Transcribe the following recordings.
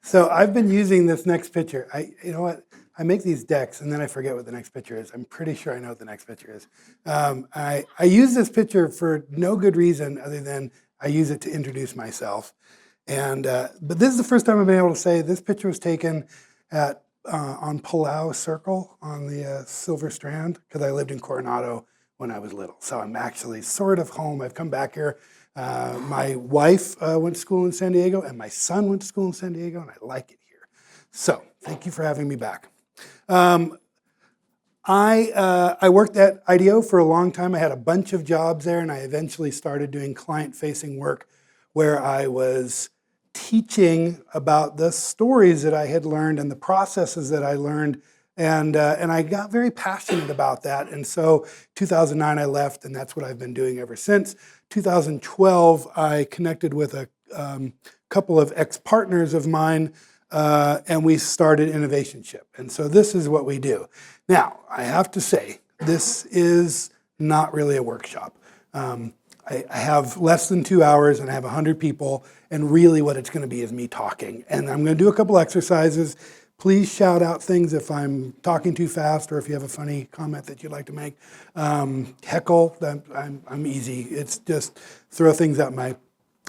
So I've been using this next picture. You know what? I make these decks and then I forget what the next picture is. I'm pretty sure I know what the next picture is. I use this picture for no good reason other than I use it to introduce myself. But this is the first time I've been able to say this picture was taken at on Palau Circle on the Silver Strand because I lived in Coronado when I was little. So I'm actually sort of home. I've come back here. My wife went to school in San Diego and my son went to school in San Diego and I like it here. So thank you for having me back. I worked at IDEO for a long time. I had a bunch of jobs there and I eventually started doing client-facing work where I was teaching about the stories that I had learned and the processes that I learned. And I got very passionate about that. And so 2009 I left and that's what I've been doing ever since. 2012 I connected with a couple of ex-partners of mine and we started Innovationship. And so this is what we do. Now, I have to say, this is not really a workshop. I have less than 2 hours and I have 100 people, and really what it's going to be is me talking. And I'm going to do a couple exercises. Please shout out things if I'm talking too fast or if you have a funny comment that you'd like to make. Heckle, I'm easy. It's just throw things at my...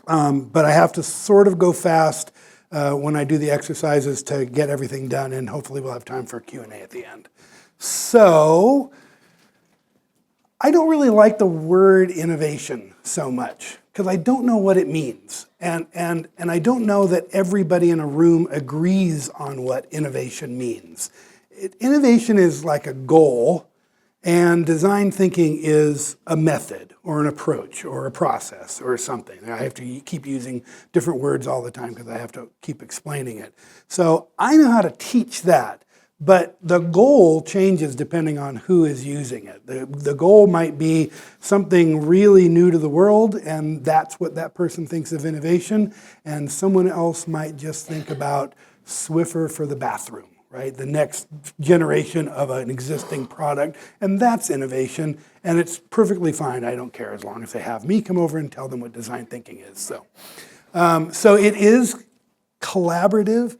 but I have to sort of go fast when I do the exercises to get everything done, and hopefully we'll have time for Q&A at the end. So, I don't really like the word innovation so much because I don't know what it means. And I don't know that everybody in a room agrees on what innovation means. Innovation is like a goal, and design thinking is a method or an approach or a process or something. I have to keep using different words all the time because I have to keep explaining it. So I know how to teach that. But the goal changes depending on who is using it. The goal might be something really new to the world, and that's what that person thinks of innovation. And someone else might just think about Swiffer for the bathroom, right? The next generation of an existing product, and that's innovation. And it's perfectly fine. I don't care as long as they have me come over and tell them what design thinking is. So it is collaborative.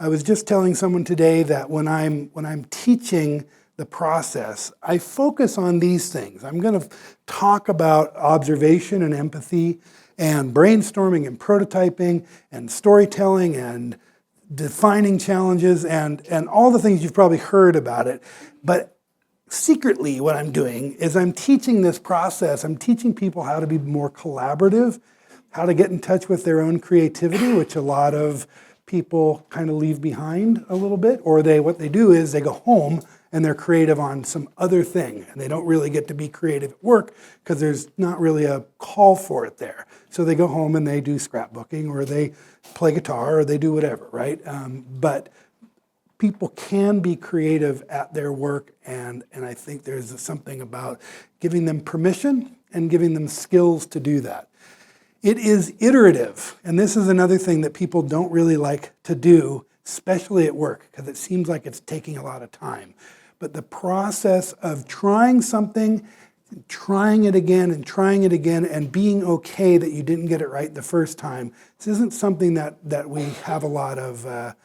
I was just telling someone today that when I'm teaching the process, I focus on these things. I'm going to talk about observation and empathy and brainstorming and prototyping and storytelling and defining challenges and all the things you've probably heard about it. But secretly what I'm doing is I'm teaching this process. I'm teaching people how to be more collaborative, how to get in touch with their own creativity, which a lot of people kind of leave behind a little bit, or what they do is they go home and they're creative on some other thing, and they don't really get to be creative at work because there's not really a call for it there. So they go home and they do scrapbooking, or they play guitar, or they do whatever, right? But people can be creative at their work, and I think there's something about giving them permission and giving them skills to do that. It is iterative, and this is another thing that people don't really like to do, especially at work, because it seems like it's taking a lot of time. But the process of trying something, trying it again, and being okay that you didn't get it right the first time, this isn't something that we have a lot of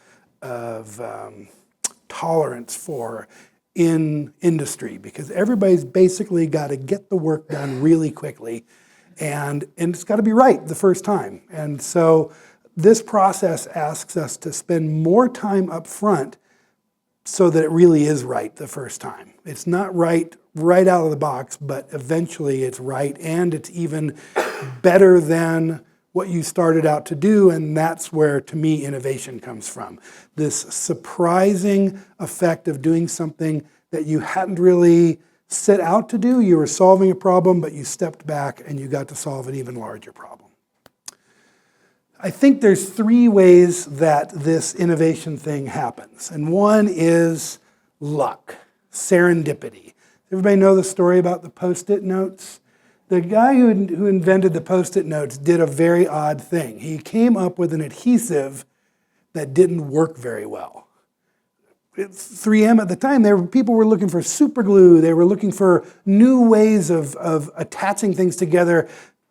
tolerance for in industry, because everybody's basically got to get the work done really quickly. And it's got to be right the first time. And so this process asks us to spend more time up front so that it really is right the first time. It's not right out of the box, but eventually it's right, and it's even better than what you started out to do, and that's where, to me, innovation comes from. This surprising effect of doing something that you hadn't really set out to do. You were solving a problem, but you stepped back and you got to solve an even larger problem. I think there's 3 ways that this innovation thing happens. And one is luck, serendipity. Everybody know the story about the Post-it notes? The guy who invented the Post-it notes did a very odd thing. He came up with an adhesive that didn't work very well. 3M at the time, people were looking for super glue. They were looking for new ways of attaching things together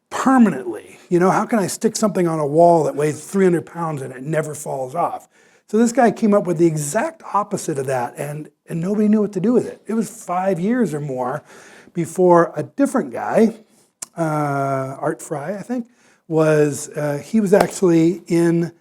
permanently. You know, how can I stick something on a wall that weighs 300 pounds and it never falls off? So this guy came up with the exact opposite of that, and nobody knew what to do with it. It was 5 years or more before a different guy, Art Fry, I think, he was actually in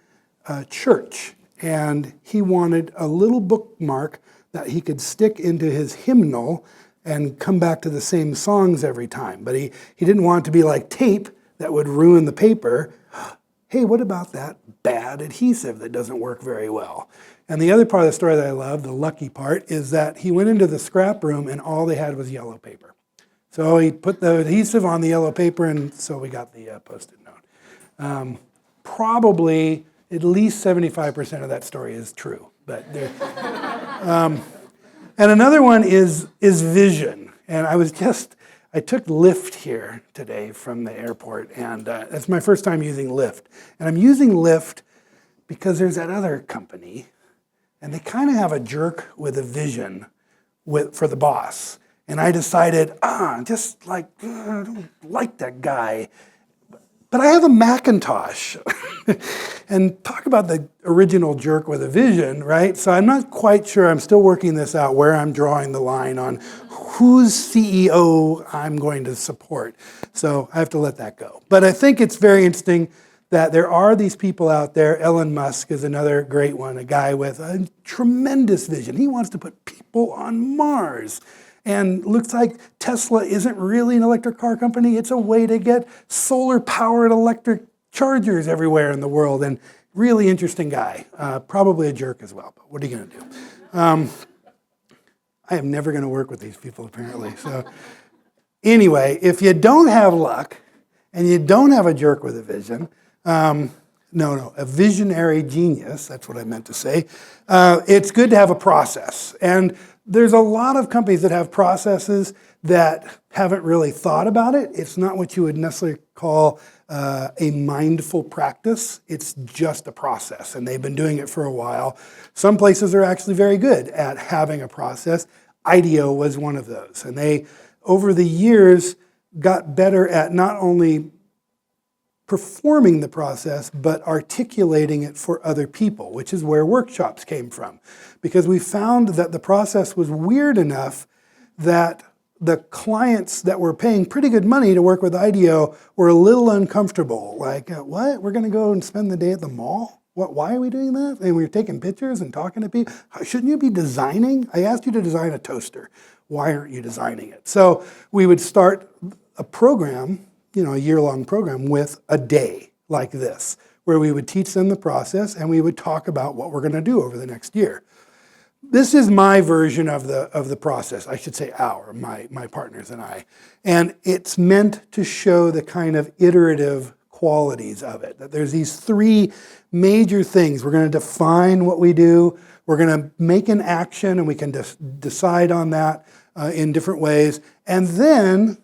church, and he wanted a little bookmark that he could stick into his hymnal and come back to the same songs every time. But he didn't want it to be like tape that would ruin the paper. Hey, what about that bad adhesive that doesn't work very well? And the other part of the story that I love, the lucky part, is that he went into the scrap room and all they had was yellow paper. So he put the adhesive on the yellow paper, and so we got the Post-it note. Probably at least 75% of that story is true. But and another one is vision. And I took Lyft here today from the airport, and that's my first time using Lyft. And I'm using Lyft because there's that other company, and they kind of have a jerk with a vision for the boss. And I decided, I don't like that guy. But I have a Macintosh. And talk about the original jerk with a vision, right? So I'm not quite sure, I'm still working this out, where I'm drawing the line on whose CEO I'm going to support. So I have to let that go. But I think it's very interesting that there are these people out there. Elon Musk is another great one, a guy with a tremendous vision. He wants to put people on Mars. And looks like Tesla isn't really an electric car company. It's a way to get solar-powered electric chargers everywhere in the world. And really interesting guy. Probably a jerk as well, but what are you going to do? I am never going to work with these people, apparently. So anyway, if you don't have luck and you don't have a jerk with a vision, a visionary genius, that's what I meant to say, it's good to have a process. And there's a lot of companies that have processes that haven't really thought about it. It's not what you would necessarily call a mindful practice. It's just a process, and they've been doing it for a while. Some places are actually very good at having a process. IDEO was one of those, and they, over the years, got better at not only performing the process, but articulating it for other people, which is where workshops came from. Because we found that the process was weird enough that the clients that were paying pretty good money to work with IDEO were a little uncomfortable. Like, what? We're going to go and spend the day at the mall? What? Why are we doing that? And we were taking pictures and talking to people. Shouldn't you be designing? I asked you to design a toaster. Why aren't you designing it? So we would start a program, a year-long program with a day like this, where we would teach them the process and we would talk about what we're going to do over the next year. This is my version of the process. I should say my partners and I. And it's meant to show the kind of iterative qualities of it. That there's these three major things. We're going to define what we do. We're going to make an action, and we can decide on that in different ways. And then,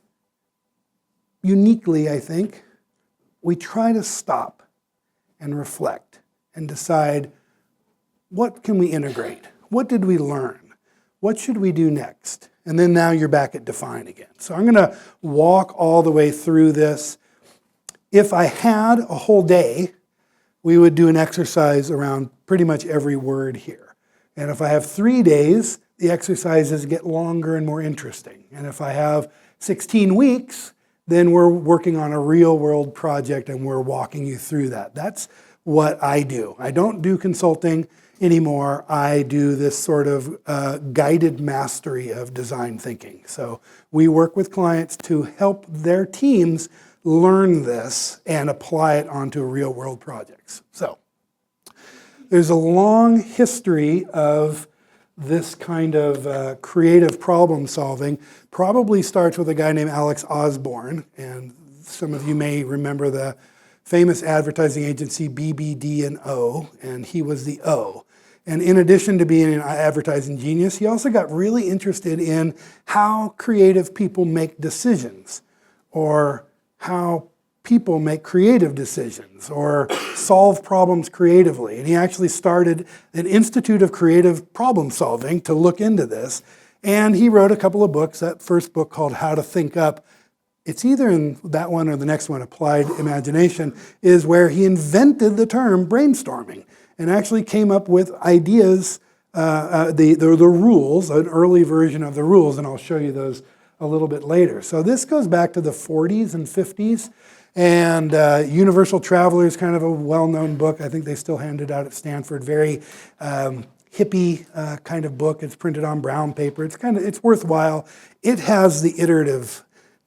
uniquely, I think, we try to stop and reflect and decide, what can we integrate? What did we learn? What should we do next? And then now you're back at define again. So I'm going to walk all the way through this. If I had a whole day, we would do an exercise around pretty much every word here. And if I have 3 days, the exercises get longer and more interesting. And if I have 16 weeks, then we're working on a real world project and we're walking you through that. That's what I do. I don't do consulting anymore. I do this sort of guided mastery of design thinking. So we work with clients to help their teams learn this and apply it onto real world projects. So there's a long history of this kind of creative problem solving. Probably starts with a guy named Alex Osborne, and some of you may remember the famous advertising agency BBD&O, and he was the O. And in addition to being an advertising genius, he also got really interested in how creative people make decisions, or how people make creative decisions, or solve problems creatively. And he actually started an Institute of Creative Problem Solving to look into this. And he wrote a couple of books. That first book called How to Think Up, it's either in that one or the next one, Applied Imagination, is where he invented the term brainstorming. and actually came up with ideas, the rules, an early version of the rules, and I'll show you those a little bit later. So this goes back to the 40s and 50s, and Universal Traveler is kind of a well-known book. I think they still hand it out at Stanford. Very hippie kind of book. It's printed on brown paper. It's worthwhile. It has the iterative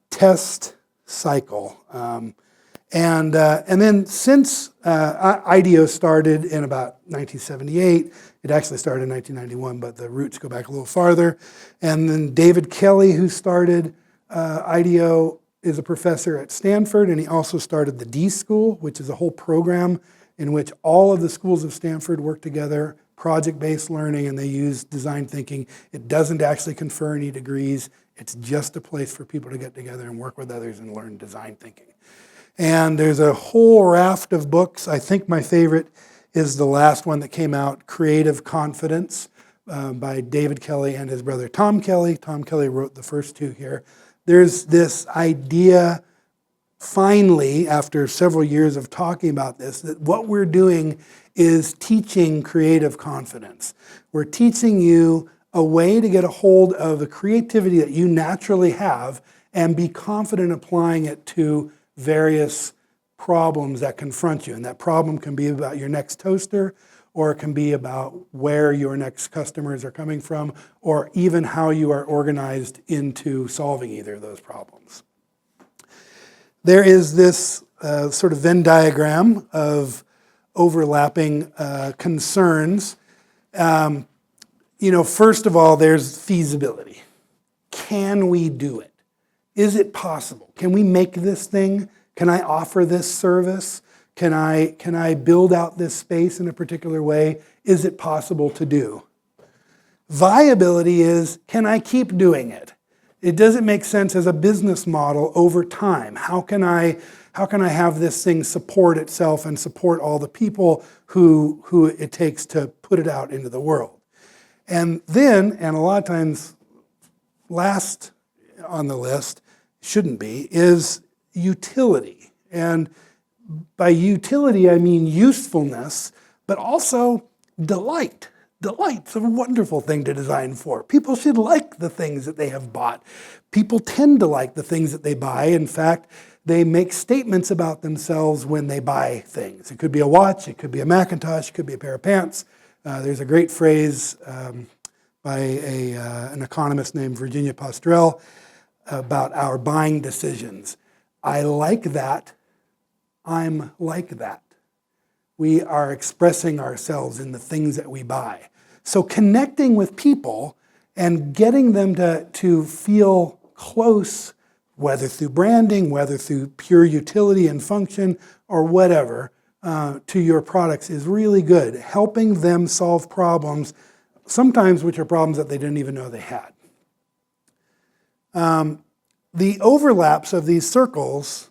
test cycle. And then since IDEO started in about 1978, it actually started in 1991, but the roots go back a little farther. And then David Kelly, who started IDEO, is a professor at Stanford, and he also started the D School, which is a whole program in which all of the schools of Stanford work together, project-based learning, and they use design thinking. It doesn't actually confer any degrees. It's just a place for people to get together and work with others and learn design thinking. And there's a whole raft of books. I think my favorite is the last one that came out, Creative Confidence, by David Kelly and his brother Tom Kelly. Tom Kelly wrote the first two here. There's this idea, finally, after several years of talking about this, that what we're doing is teaching creative confidence. We're teaching you a way to get a hold of the creativity that you naturally have and be confident applying it to various problems that confront you. And that problem can be about your next toaster, or it can be about where your next customers are coming from, or even how you are organized into solving either of those problems. There is this sort of Venn diagram of overlapping concerns. First of all, there's feasibility. Can we do it? Is it possible? Can we make this thing? Can I offer this service? Can I build out this space in a particular way? Is it possible to do? Viability is, can I keep doing it? It doesn't make sense as a business model over time. How can I have this thing support itself and support all the people who it takes to put it out into the world? And then, and a lot of times last on the list, shouldn't be, is utility. And by utility, I mean usefulness, but also delight. Delight's a wonderful thing to design for. People should like the things that they have bought. People tend to like the things that they buy. In fact, they make statements about themselves when they buy things. It could be a watch, it could be a Macintosh, it could be a pair of pants. There's a great phrase by an economist named Virginia Postrel about our buying decisions. I like that. I'm like that. We are expressing ourselves in the things that we buy. So connecting with people and getting them to feel close, whether through branding, whether through pure utility and function, or whatever, to your products is really good. Helping them solve problems, sometimes which are problems that they didn't even know they had. The overlaps of these circles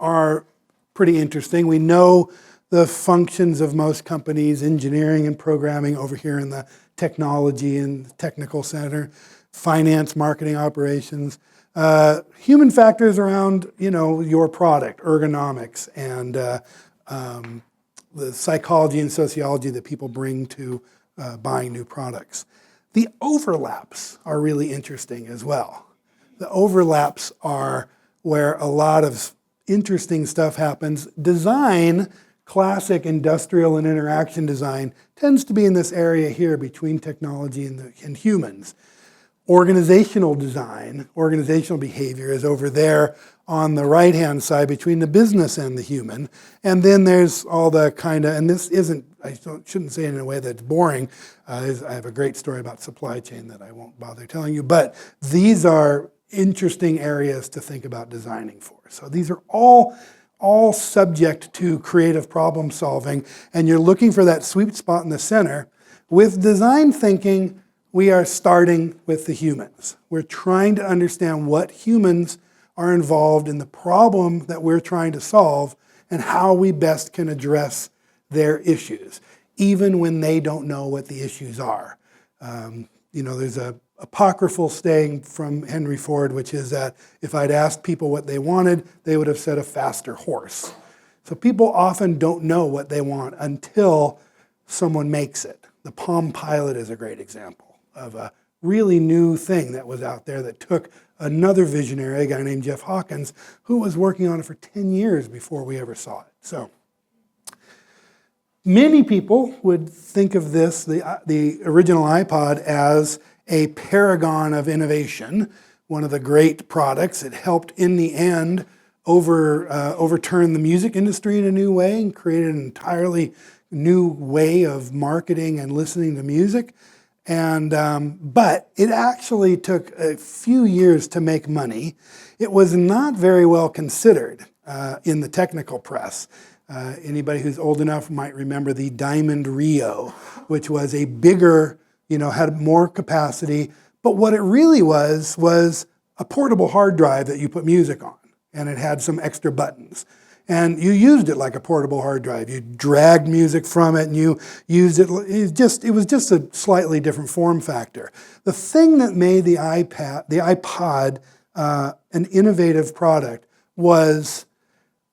are pretty interesting. We know the functions of most companies, engineering and programming over here in the technology and technical center, finance, marketing, operations, human factors around, your product, ergonomics, and the psychology and sociology that people bring to buying new products. The overlaps are really interesting as well. The overlaps are where a lot of interesting stuff happens. Design, classic industrial and interaction design, tends to be in this area here between technology and humans. Organizational design, organizational behavior is over there on the right-hand side between the business and the human. And then there's all the kind of, and this isn't, shouldn't say it in a way that's boring. I have a great story about supply chain that I won't bother telling you, but these are interesting areas to think about designing for. So these are all subject to creative problem solving, and you're looking for that sweet spot in the center. With design thinking, we are starting with the humans. We're trying to understand what humans are involved in the problem that we're trying to solve and how we best can address their issues, even when they don't know what the issues are. There's a apocryphal saying from Henry Ford, which is that if I'd asked people what they wanted, they would have said a faster horse. So people often don't know what they want until someone makes it. The Palm Pilot is a great example of a really new thing that was out there that took another visionary, a guy named Jeff Hawkins, who was working on it for 10 years before we ever saw it. So many people would think of this, the original iPod, as a paragon of innovation, one of the great products. It helped in the end overturn the music industry in a new way and created an entirely new way of marketing and listening to music. But it actually took a few years to make money. It was not very well considered in the technical press. Anybody who's old enough might remember the Diamond Rio, which was a bigger, had more capacity. But what it really was a portable hard drive that you put music on, and it had some extra buttons. And you used it like a portable hard drive. You dragged music from it and you used it. It was just a slightly different form factor. The thing that made the iPod an innovative product was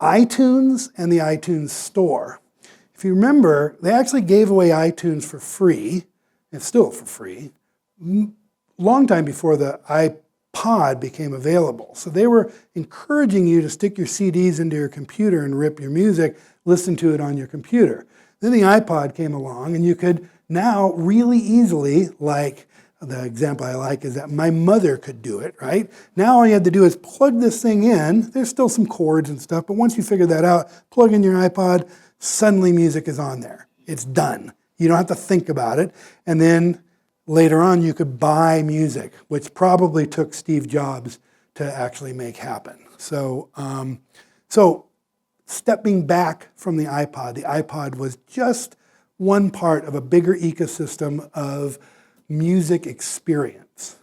iTunes and the iTunes Store. If you remember, they actually gave away iTunes for free, and still for free, long time before the iPod became available. So they were encouraging you to stick your CDs into your computer and rip your music, listen to it on your computer. Then the iPod came along, and you could now really easily, like the example I like is that my mother could do it, right? Now all you have to do is plug this thing in. There's still some chords and stuff, but once you figure that out, plug in your iPod, suddenly music is on there. It's done. You don't have to think about it. And then later on, you could buy music, which probably took Steve Jobs to actually make happen. So stepping back from the iPod was just one part of a bigger ecosystem of music experience.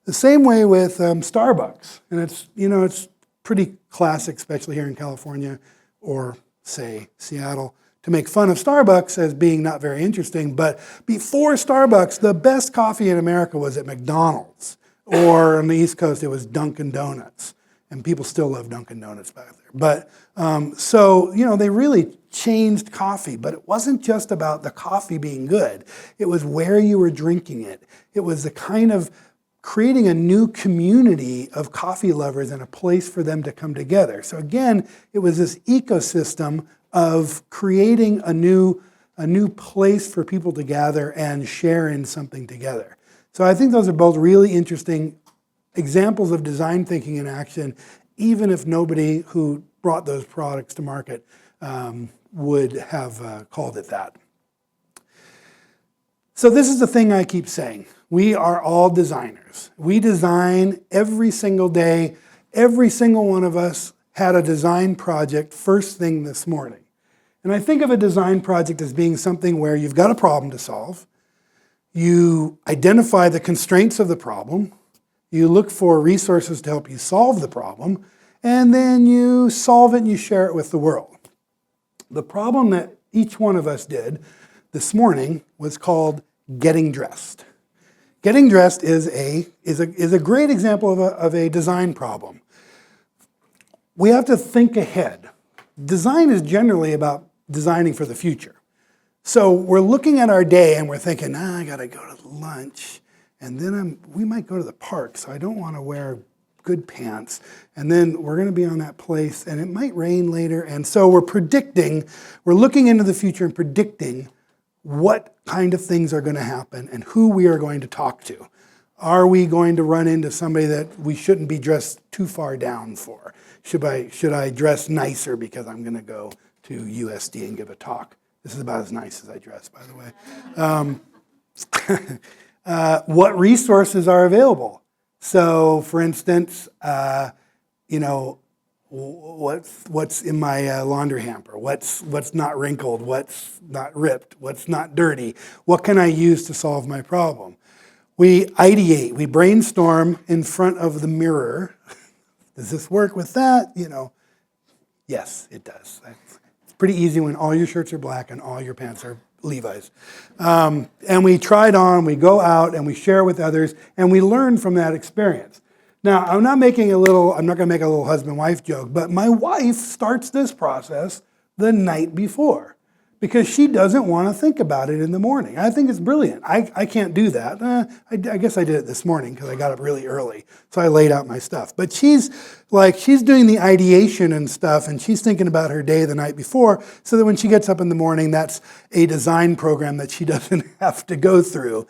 The same way with Starbucks, and it's pretty classic, especially here in California or say Seattle, to make fun of Starbucks as being not very interesting. But before Starbucks, the best coffee in America was at McDonald's, or on the East Coast it was Dunkin' Donuts, and people still love Dunkin' Donuts back there. But they really changed coffee, but it wasn't just about the coffee being good. It was where you were drinking it. It was the kind of creating a new community of coffee lovers and a place for them to come together. So again, it was this ecosystem of creating a new place for people to gather and share in something together. So I think those are both really interesting examples of design thinking in action, even if nobody who brought those products to market would have called it that. So this is the thing I keep saying. We are all designers. We design every single day. Every single one of us had a design project first thing this morning. And I think of a design project as being something where you've got a problem to solve. You identify the constraints of the problem. You look for resources to help you solve the problem. And then you solve it and you share it with the world. The problem that each one of us did this morning was called getting dressed. Getting dressed is a great example of a design problem. We have to think ahead. Design is generally about designing for the future. So we're looking at our day and we're thinking, I gotta go to lunch, and then we might go to the park, so I don't want to wear good pants. And then we're going to be on that place, and it might rain later. And so we're looking into the future and predicting what kind of things are going to happen and who we are going to talk to. Are we going to run into somebody that we shouldn't be dressed too far down for? Should I dress nicer because I'm going to go to USD and give a talk? This is about as nice as I dress, by the way. What resources are available? So, for instance, what's in my laundry hamper? What's not wrinkled? What's not ripped? What's not dirty? What can I use to solve my problem? We ideate, we brainstorm in front of the mirror. Does this work with that? Yes, it does. It's pretty easy when all your shirts are black and all your pants are Levi's. And we try it on, we go out and we share with others, and we learn from that experience. Now, I'm not going to make a little husband-wife joke, but my wife starts this process the night before, because she doesn't want to think about it in the morning. I think it's brilliant. I can't do that. I guess I did it this morning because I got up really early. So I laid out my stuff. But she's doing the ideation and stuff, and she's thinking about her day the night before so that when she gets up in the morning, that's a design program that she doesn't have to go through.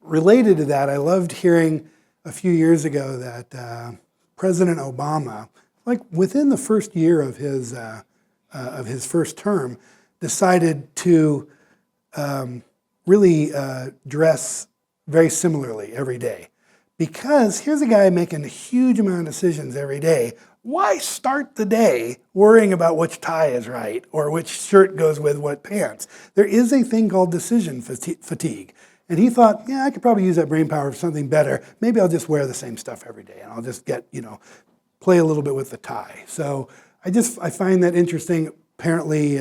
Related to that, I loved hearing a few years ago that President Obama, like within the first year of his first term, decided to really dress very similarly every day. Because here's a guy making a huge amount of decisions every day. Why start the day worrying about which tie is right or which shirt goes with what pants? There is a thing called decision fatigue. And he thought, yeah, I could probably use that brain power for something better. Maybe I'll just wear the same stuff every day and I'll just play a little bit with the tie. So I find that interesting. Apparently,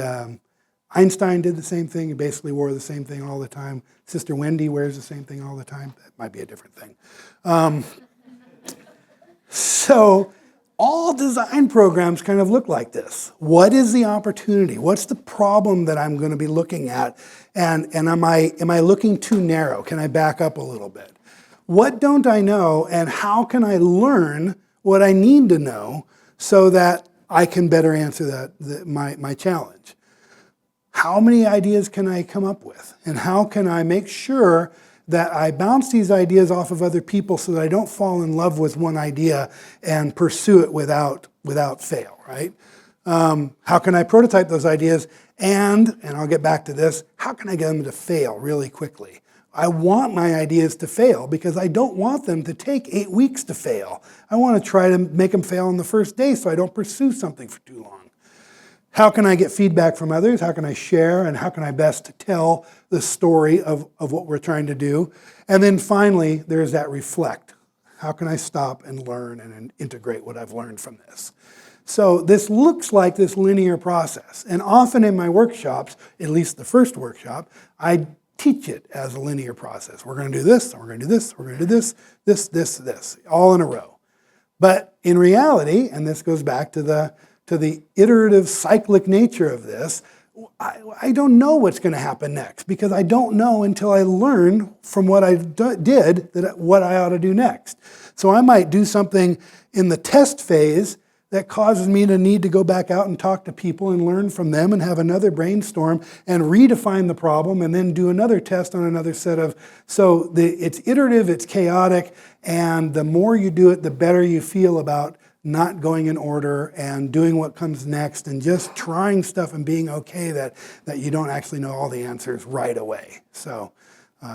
Einstein did the same thing. He basically wore the same thing all the time. Sister Wendy wears the same thing all the time. That might be a different thing. So all design programs kind of look like this. What is the opportunity? What's the problem that I'm going to be looking at? And am I looking too narrow? Can I back up a little bit? What don't I know, and how can I learn what I need to know so that I can better answer my challenge? How many ideas can I come up with? And how can I make sure that I bounce these ideas off of other people so that I don't fall in love with one idea and pursue it without fail, right? How can I prototype those ideas? And I'll get back to this, how can I get them to fail really quickly? I want my ideas to fail because I don't want them to take 8 weeks to fail. I want to try to make them fail on the first day so I don't pursue something for too long. How can I get feedback from others? How can I share? And how can I best tell the story of what we're trying to do? And then finally, there's that reflect. How can I stop and learn and integrate what I've learned from this? So this looks like this linear process. And often in my workshops, at least the first workshop, I teach it as a linear process. We're going to do this, and we're going to do this, we're going to do this, all in a row. But in reality, and this goes back to the iterative cyclic nature of this, I don't know what's going to happen next because I don't know until I learn from what I did what I ought to do next. So I might do something in the test phase that causes me to need to go back out and talk to people and learn from them and have another brainstorm and redefine the problem and then do another test on another set of, so it's iterative, it's chaotic, and the more you do it, the better you feel about not going in order and doing what comes next and just trying stuff and being okay that you don't actually know all the answers right away. So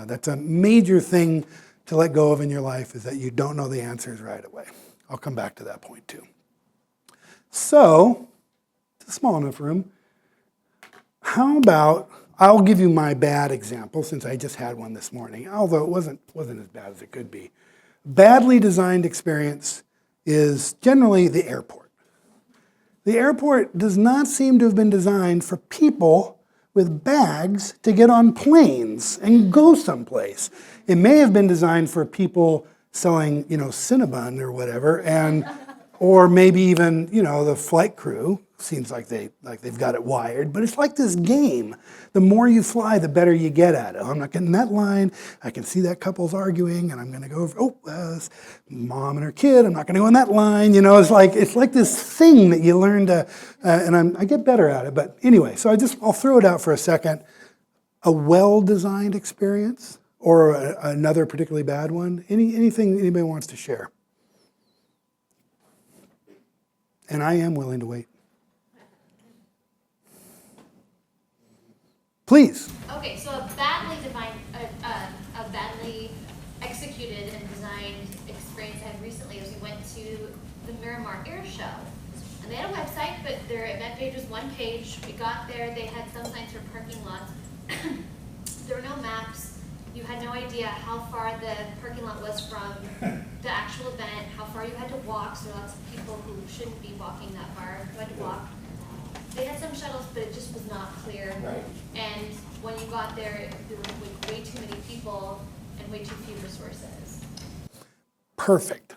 that's a major thing to let go of in your life, is that you don't know the answers right away. I'll come back to that point too. So, it's a small enough room. How about, I'll give you my bad example since I just had one this morning, although it wasn't as bad as it could be. Badly designed experience is generally the airport. The airport does not seem to have been designed for people with bags to get on planes and go someplace. It may have been designed for people selling, Cinnabon or whatever, or maybe even, the flight crew. Seems like they've got it wired, but it's like this game. The more you fly, the better you get at it. I'm not getting that line. I can see that couple's arguing, and I'm going to go over. Mom and her kid. I'm not going to go on that line. It's like this thing that you learn to, and I get better at it. But anyway, so I'll throw it out for a second. A well-designed experience, or another particularly bad one. Anything anybody wants to share? And I am willing to wait. Please. Okay, so a badly executed and designed experience I had recently is we went to the Miramar Air Show. And they had a website, but their event page was one page. We got there, they had some signs for parking lots. There were no maps. You had no idea how far the parking lot was from the actual event, how far you had to walk. So lots of people who shouldn't be walking that far who had to walk. They had some shuttles, but it just was not clear. Right. And when you got there were way too many people and way too few resources. Perfect.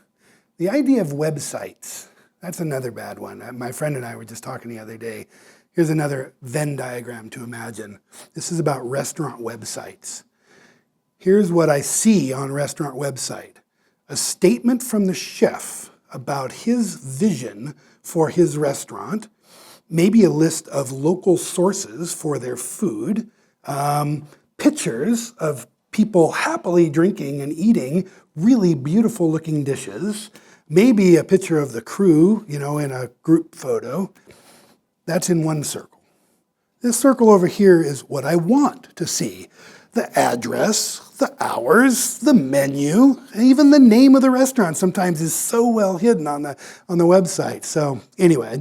The idea of websites, that's another bad one. My friend and I were just talking the other day. Here's another Venn diagram to imagine. This is about restaurant websites. Here's what I see on a restaurant website. A statement from the chef about his vision for his restaurant, maybe a list of local sources for their food, pictures of people happily drinking and eating really beautiful looking dishes, maybe a picture of the crew, in a group photo. That's in one circle. This circle over here is what I want to see. The address, the hours, the menu, and even the name of the restaurant sometimes is so well hidden on the website. So anyway,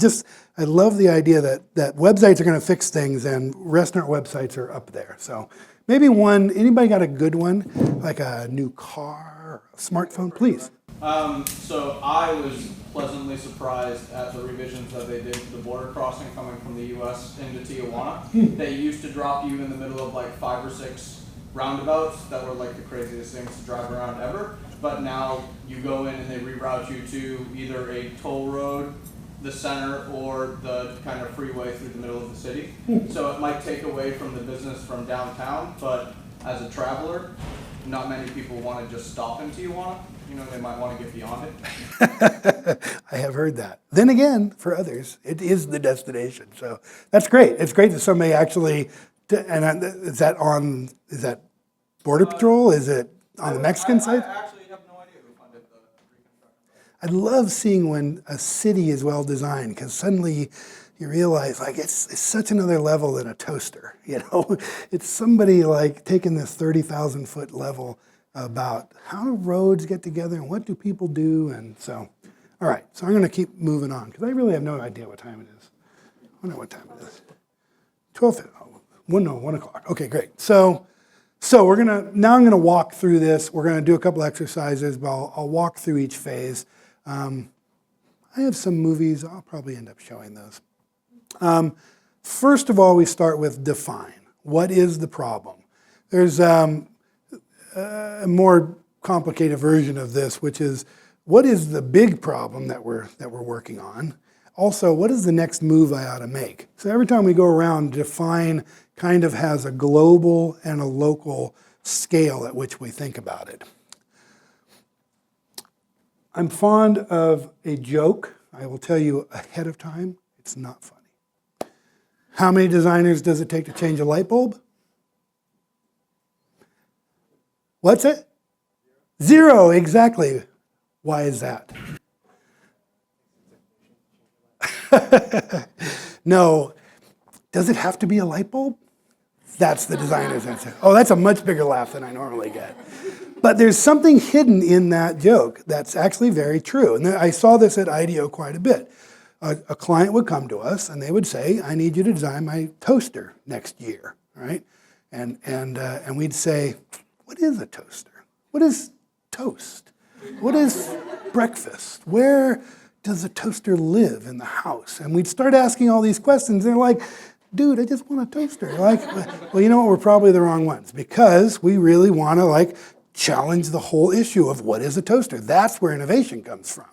I love the idea that websites are going to fix things and restaurant websites are up there. So maybe anybody got a good one, like a new car, or a smartphone, please. So I was pleasantly surprised at the revisions that they did to the border crossing coming from the U.S. into Tijuana. They used to drop you in the middle of like 5 or 6 roundabouts that were like the craziest things to drive around ever. But now you go in and they reroute you to either a toll road, the center, or the kind of freeway through the middle of the city. So it might take away from the business from downtown, but as a traveler, not many people want to just stop in Tijuana. They might want to get beyond it. I have heard that. Then again, for others, it is the destination. So that's great. It's great that somebody actually, is that Border Patrol? Is it on the Mexican side? I actually have no idea who funded the reconstruction. I love seeing when a city is well designed, because suddenly you realize it's such another level than a toaster. It's somebody like taking this 30,000 foot level about how do roads get together and what do people do, and so, all right. So I'm going to keep moving on because I really have no idea what time it is. I don't know what time it is. 1 o'clock. Okay, great. So I'm going to walk through this. We're going to do a couple exercises, but I'll walk through each phase. I have some movies. I'll probably end up showing those. First of all, we start with define. What is the problem? There's a more complicated version of this, which is what is the big problem that we're working on? Also, what is the next move I ought to make? So every time we go around, define kind of has a global and a local scale at which we think about it. I'm fond of a joke. I will tell you ahead of time, it's not funny. How many designers does it take to change a light bulb? What's it? 0, exactly. Why is that? No. Does it have to be a light bulb? That's the designer's answer. Oh, that's a much bigger laugh than I normally get. But there's something hidden in that joke that's actually very true. And I saw this at IDEO quite a bit. A client would come to us and they would say, I need you to design my toaster next year, right? And we'd say, what is a toaster? What is toast? What is breakfast? Where does a toaster live in the house? And we'd start asking all these questions. They're like, dude, I just want a toaster. Like, well, you know what? We're probably the wrong ones because we really want to challenge the whole issue of what is a toaster. That's where innovation comes from.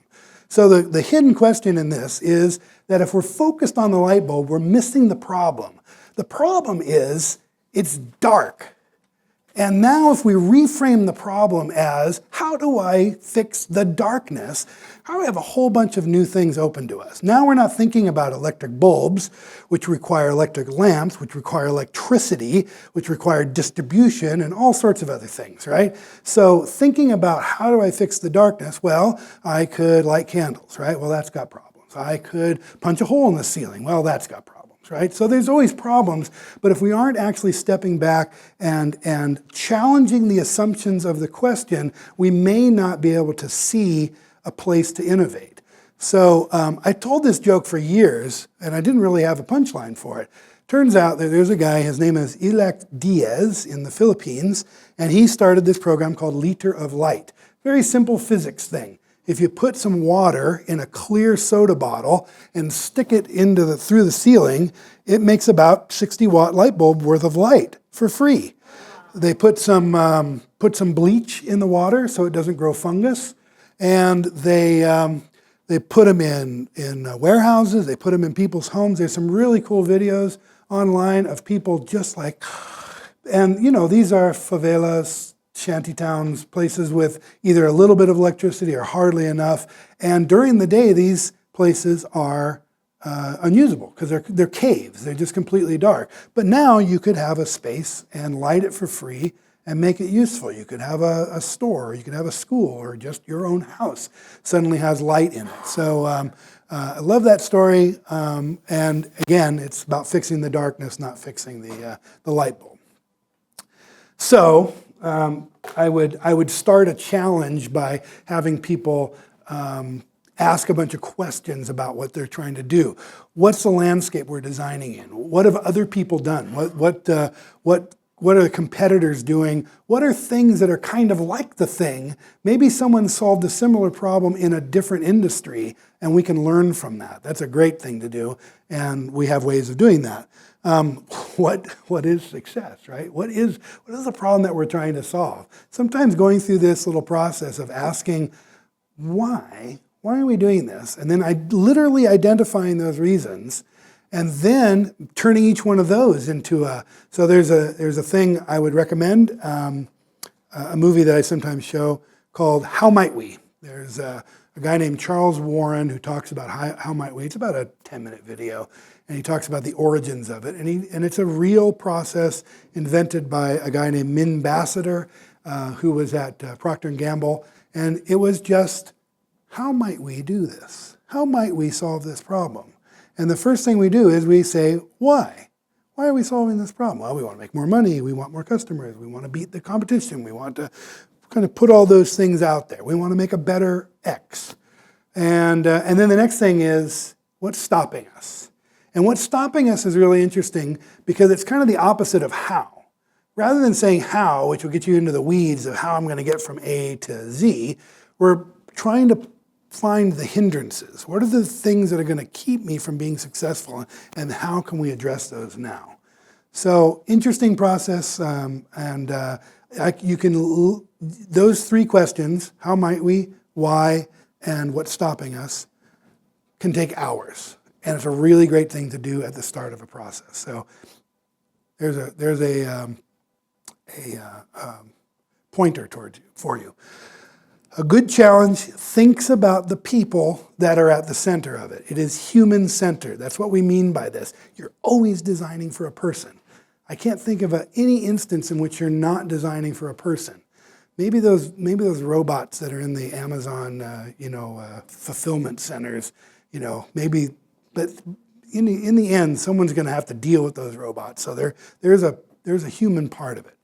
So the hidden question in this is that if we're focused on the light bulb, we're missing the problem. The problem is it's dark. And now if we reframe the problem as, how do I fix the darkness? How do we have a whole bunch of new things open to us? Now we're not thinking about electric bulbs, which require electric lamps, which require electricity, which require distribution, and all sorts of other things, right? So thinking about how do I fix the darkness? Well, I could light candles, right? Well, that's got problems. I could punch a hole in the ceiling. Well, that's got problems. Right? So there's always problems, but if we aren't actually stepping back and challenging the assumptions of the question, we may not be able to see a place to innovate. So I told this joke for years, and I didn't really have a punchline for it. Turns out that there's a guy, his name is Ilak Diaz in the Philippines, and he started this program called Liter of Light. Very simple physics thing. If you put some water in a clear soda bottle and stick it through the ceiling, it makes about 60-watt light bulb worth of light for free. They put some bleach in the water so it doesn't grow fungus, and they They put them in warehouses. They put them in people's homes. There's some really cool videos online of people just like, and these are favelas, shanty towns, places with either a little bit of electricity or hardly enough. And during the day, these places are unusable because they're caves. They're just completely dark. But now you could have a space and light it for free and make it useful. You could have a store, or you could have a school, or just your own house suddenly has light in it. So I love that story. And again, it's about fixing the darkness, not fixing the light bulb. So I would start a challenge by having people ask a bunch of questions about what they're trying to do. What's the landscape we're designing in? What have other people done? What are the competitors doing? What are things that are kind of like the thing? Maybe someone solved a similar problem in a different industry, and we can learn from that. That's a great thing to do, and we have ways of doing that. What is success, right? What is the problem that we're trying to solve? Sometimes going through this little process of asking, why are we doing this? And then literally identifying those reasons, and then turning each one of those into so there's a thing I would recommend, a movie that I sometimes show called How Might We? There's a guy named Charles Warren who talks about how might we. It's about a 10-minute video, and he talks about the origins of it. And it's a real process invented by a guy named Min Bassiter, who was at Procter & Gamble. And it was just, how might we do this? How might we solve this problem? And the first thing we do is we say, why? Why are we solving this problem? Well, we want to make more money. We want more customers. We want to beat the competition. We want to kind of put all those things out there. We want to make a better X. And then the next thing is, what's stopping us? And what's stopping us is really interesting because it's kind of the opposite of how. Rather than saying how, which will get you into the weeds of how I'm going to get from A to Z, we're trying to find the hindrances. What are the things that are going to keep me from being successful, and how can we address those now? So interesting process, you can, those three questions, how might we, why, and what's stopping us, can take hours. And it's a really great thing to do at the start of a process. So there's a pointer for you. A good challenge thinks about the people that are at the center of it. It is human-centered. That's what we mean by this. You're always designing for a person. I can't think of any instance in which you're not designing for a person. Maybe those robots that are in the Amazon, fulfillment centers, maybe, but in the end, someone's going to have to deal with those robots. So there's a human part of it.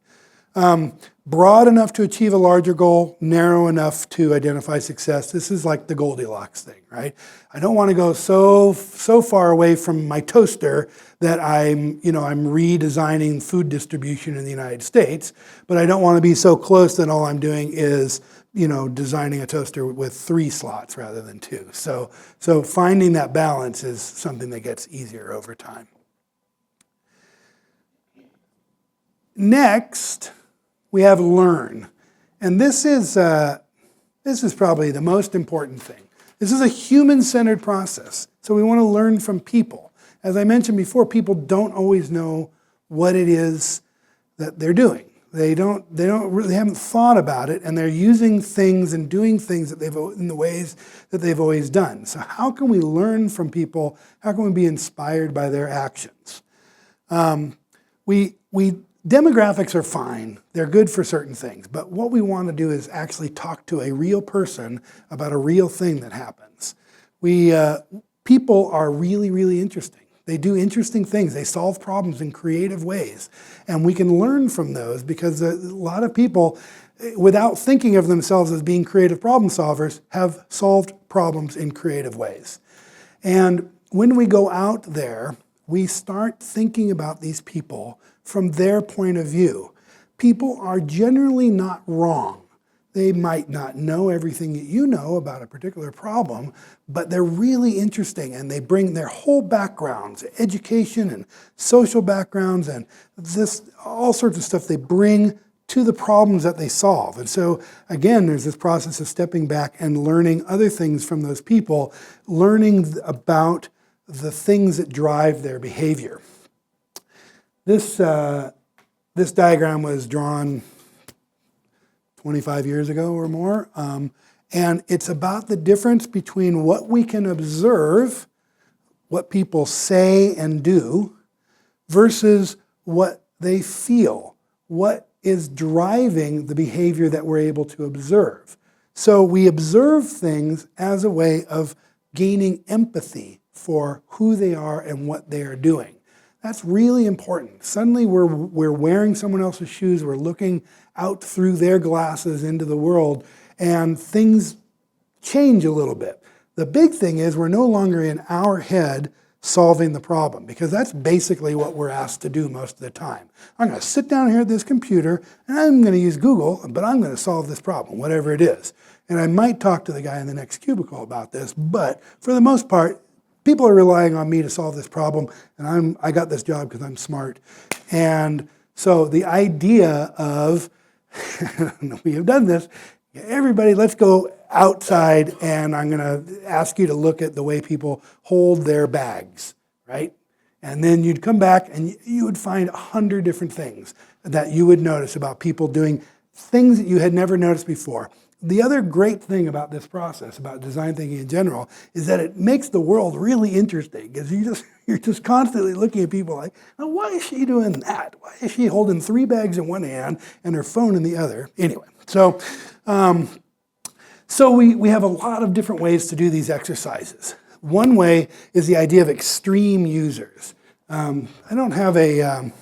Broad enough to achieve a larger goal, narrow enough to identify success. This is like the Goldilocks thing, right? I don't want to go so far away from my toaster that I'm redesigning food distribution in the United States, but I don't want to be so close that all I'm doing is, designing a toaster with 3 slots rather than 2. So finding that balance is something that gets easier over time. Next, we have learn. And this is probably the most important thing. This is a human-centered process. So we want to learn from people. As I mentioned before, people don't always know what it is that they're doing. They haven't thought about it, and they're using things and doing things in the ways that they've always done. So how can we learn from people? How can we be inspired by their actions? Demographics are fine. They're good for certain things. But what we want to do is actually talk to a real person about a real thing that happens. People are really, really interesting. They do interesting things. They solve problems in creative ways. And we can learn from those because a lot of people, without thinking of themselves as being creative problem solvers, have solved problems in creative ways. And when we go out there, we start thinking about these people from their point of view. People are generally not wrong. They might not know everything that you know about a particular problem, but they're really interesting, and they bring their whole backgrounds, education and social backgrounds and all sorts of stuff they bring to the problems that they solve. And so, again, there's this process of stepping back and learning other things from those people, learning about the things that drive their behavior. This diagram was drawn 25 years ago or more, and it's about the difference between what we can observe, what people say and do, versus what they feel, what is driving the behavior that we're able to observe. So we observe things as a way of gaining empathy for who they are and what they are doing. That's really important. Suddenly we're wearing someone else's shoes, we're looking out through their glasses into the world, and things change a little bit. The big thing is we're no longer in our head solving the problem, because that's basically what we're asked to do most of the time. I'm going to sit down here at this computer and I'm going to use Google, but I'm going to solve this problem, whatever it is. And I might talk to the guy in the next cubicle about this, but for the most part, people are relying on me to solve this problem, and I got this job because I'm smart. And so the idea of, we have done this, everybody, let's go outside, and I'm going to ask you to look at the way people hold their bags, right? And then you'd come back and you would find 100 different things that you would notice about people doing things that you had never noticed before. The other great thing about this process, about design thinking in general, is that it makes the world really interesting, because you're just constantly looking at people like, oh, why is she doing that? Why is she holding 3 bags in one hand and her phone in the other? Anyway, so we have a lot of different ways to do these exercises. One way is the idea of extreme users. I don't have a,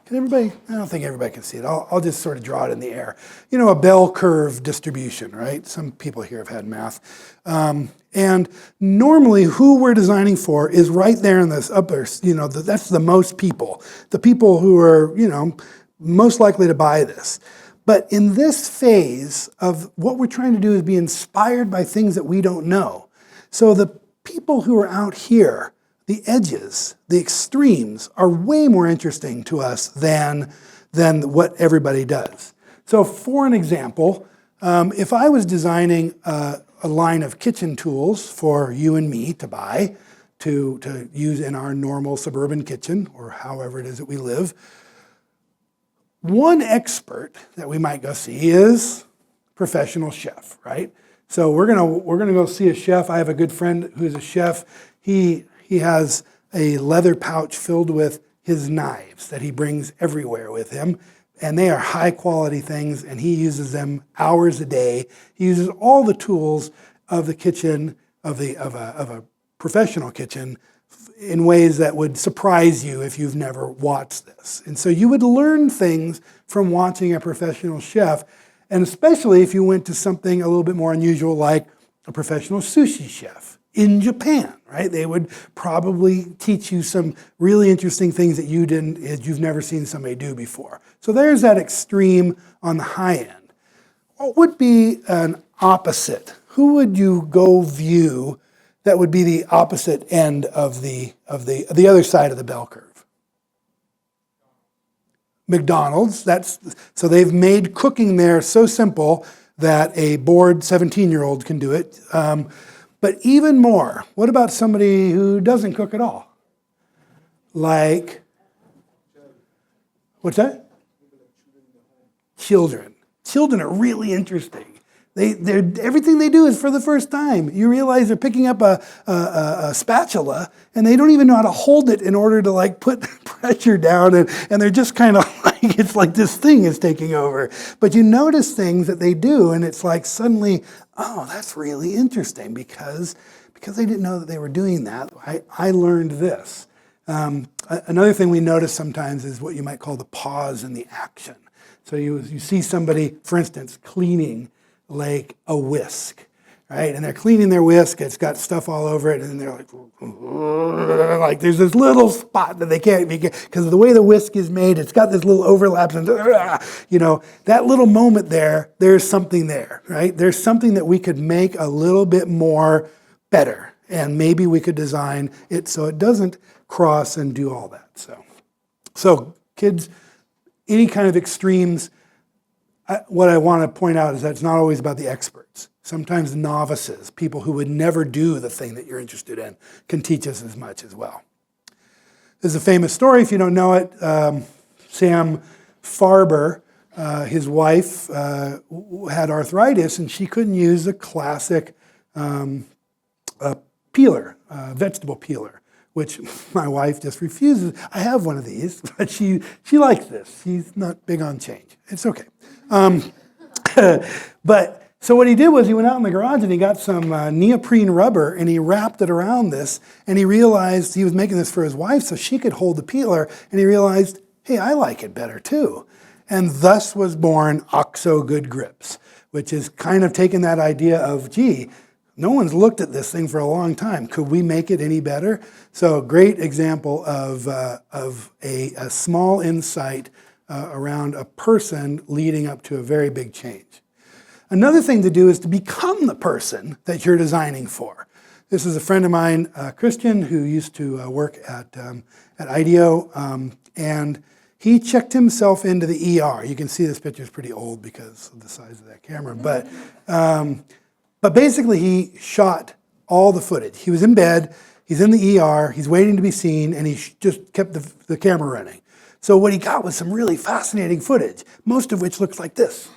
can everybody, I don't think everybody can see it. I'll just sort of draw it in the air. You know, a bell curve distribution, right? Some people here have had math. And normally who we're designing for is right there in this upper, that's the most people. The people who are, most likely to buy this. But in this phase of what we're trying to do is be inspired by things that we don't know. So the people who are out here, the edges, the extremes, are way more interesting to us than what everybody does. So for an example, if I was designing a line of kitchen tools for you and me to buy, to use in our normal suburban kitchen, or however it is that we live, one expert that we might go see is professional chef, right? So we're gonna go see a chef. I have a good friend who's a chef. He has a leather pouch filled with his knives that he brings everywhere with him, and they are high quality things, and he uses them hours a day. He uses all the tools of the kitchen, of a professional kitchen, in ways that would surprise you if you've never watched this. And so you would learn things from watching a professional chef, and especially if you went to something a little bit more unusual like a professional sushi chef in Japan, right? They would probably teach you some really interesting things that you've never seen somebody do before. So there's that extreme on the high end. What would be an opposite? Who would you go view that would be the opposite end of the other side of the bell curve? McDonald's. So they've made cooking there so simple that a bored 17-year-old can do it. But even more, what about somebody who doesn't cook at all? Like, what's that? Children. Children are really interesting. Everything they do is for the first time. You realize they're picking up a spatula, and they don't even know how to hold it in order to put pressure down, and they're just kind of it's like this thing is taking over. But you notice things that they do, and it's like suddenly, oh, that's really interesting, because they didn't know that they were doing that. I learned this. Another thing we notice sometimes is what you might call the pause in the action. So you see somebody, for instance, cleaning like a whisk, right? And they're cleaning their whisk, it's got stuff all over it, and they're like there's this little spot that they can't, because of the way the whisk is made, it's got this little overlaps, and that little moment there's something there, right? There's something that we could make a little bit more better, and maybe we could design it so it doesn't cross and do all that. So kids, any kind of extremes, what I want to point out is that it's not always about the experts. Sometimes novices, people who would never do the thing that you're interested in, can teach us as much as well. There's a famous story, if you don't know it. Sam Farber, his wife, had arthritis, and she couldn't use a classic peeler, vegetable peeler, which my wife just refuses. I have one of these, but she likes this. She's not big on change. It's okay. But so what he did was he went out in the garage and he got some neoprene rubber and he wrapped it around this, and he realized he was making this for his wife so she could hold the peeler, and he realized, hey, I like it better too. And thus was born OXO Good Grips, which is kind of taking that idea of, gee, no one's looked at this thing for a long time. Could we make it any better? So great example of a small insight around a person leading up to a very big change. Another thing to do is to become the person that you're designing for. This is a friend of mine, Christian, who used to work at IDEO, and he checked himself into the ER. You can see this picture is pretty old because of the size of that camera, but basically he shot all the footage. He was in bed, he's in the ER, he's waiting to be seen, and he just kept the camera running. So what he got was some really fascinating footage, most of which looks like this,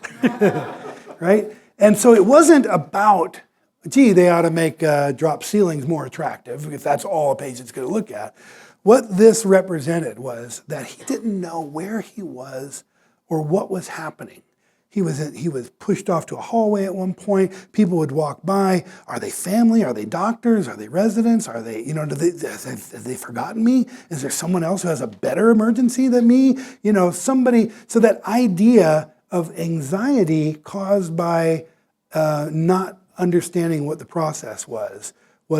right? And so it wasn't about, gee, they ought to make drop ceilings more attractive, if that's all a page it's going to look at. What this represented was that he didn't know where he was or what was happening. He was pushed off to a hallway at one point. People would walk by. Are they family? Are they doctors? Are they residents? Are they, have they forgotten me? Is there someone else who has a better emergency than me? Somebody. So that idea of anxiety caused by not understanding what the process was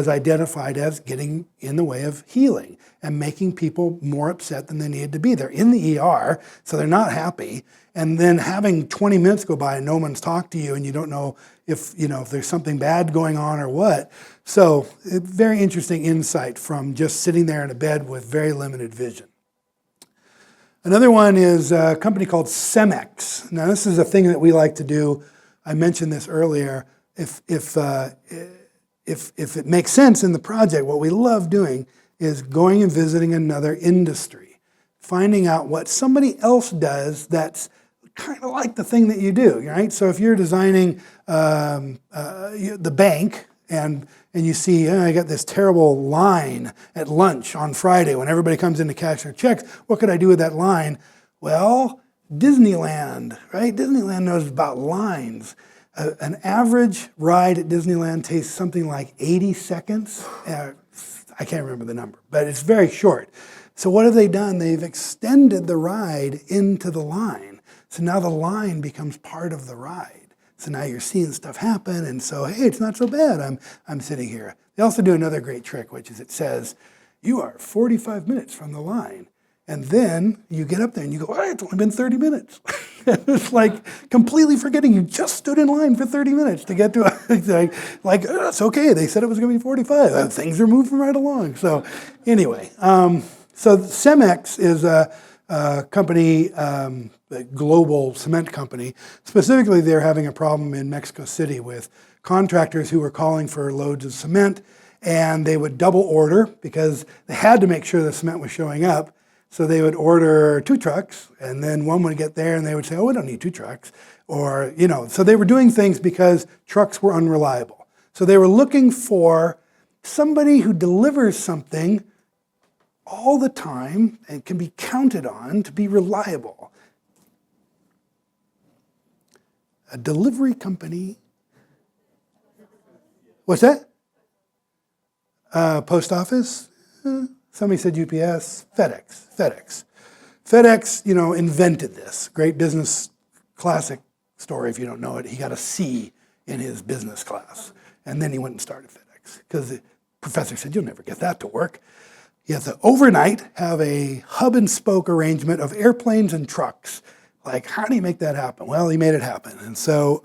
identified as getting in the way of healing and making people more upset than they needed to be. They're in the ER, so they're not happy. And then having 20 minutes go by and no one's talked to you and you don't know if there's something bad going on or what. So very interesting insight from just sitting there in a bed with very limited vision. Another one is a company called Cemex. Now this is a thing that we like to do. I mentioned this earlier. If it makes sense in the project, what we love doing is going and visiting another industry, finding out what somebody else does that's kind of like the thing that you do, right? So if you're designing the bank and you see, I got this terrible line at lunch on Friday when everybody comes in to cash their checks, what could I do with that line? Well, Disneyland, right? Disneyland knows about lines. An average ride at Disneyland takes something like 80 seconds. I can't remember the number, but it's very short. So what have they done? They've extended the ride into the line. So now the line becomes part of the ride. So now you're seeing stuff happen, and so, hey, it's not so bad. I'm sitting here. They also do another great trick, which is it says, you are 45 minutes from the line. And then you get up there and you go, oh, it's only been 30 minutes. It's like completely forgetting you just stood in line for 30 minutes to get to oh, it's okay. They said it was going to be 45. Things are moving right along. So anyway, so Cemex is a company, a global cement company. Specifically, they're having a problem in Mexico City with contractors who were calling for loads of cement, and they would double order because they had to make sure the cement was showing up. So they would order 2 trucks, and then one would get there, and they would say, oh, we don't need 2 trucks. Or, so they were doing things because trucks were unreliable. So they were looking for somebody who delivers something all the time and can be counted on to be reliable. A delivery company. What's that? Post office? Somebody said UPS, FedEx. FedEx, invented this. Great business classic story if you don't know it. He got a C in his business class. And then he went and started FedEx because the professor said, you'll never get that to work. You have to overnight have a hub and spoke arrangement of airplanes and trucks. Like, how do you make that happen? Well, he made it happen. And so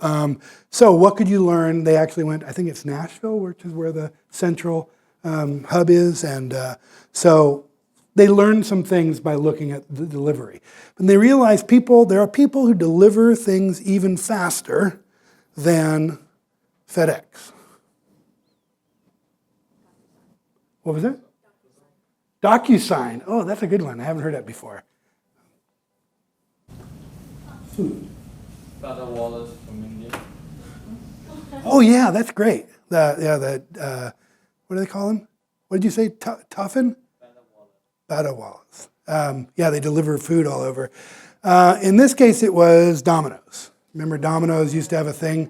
what could you learn? They actually went, I think it's Nashville, which is where the central hub is, and so they learned some things by looking at the delivery. And they realized there are people who deliver things even faster than FedEx. What was it? DocuSign. Oh, that's a good one. I haven't heard that before. Food. Better wallet from India. Oh yeah, that's great. What do they call them? What did you say? Tuffin? Better wallets. Yeah, they deliver food all over. In this case, it was Domino's. Remember, Domino's used to have a thing.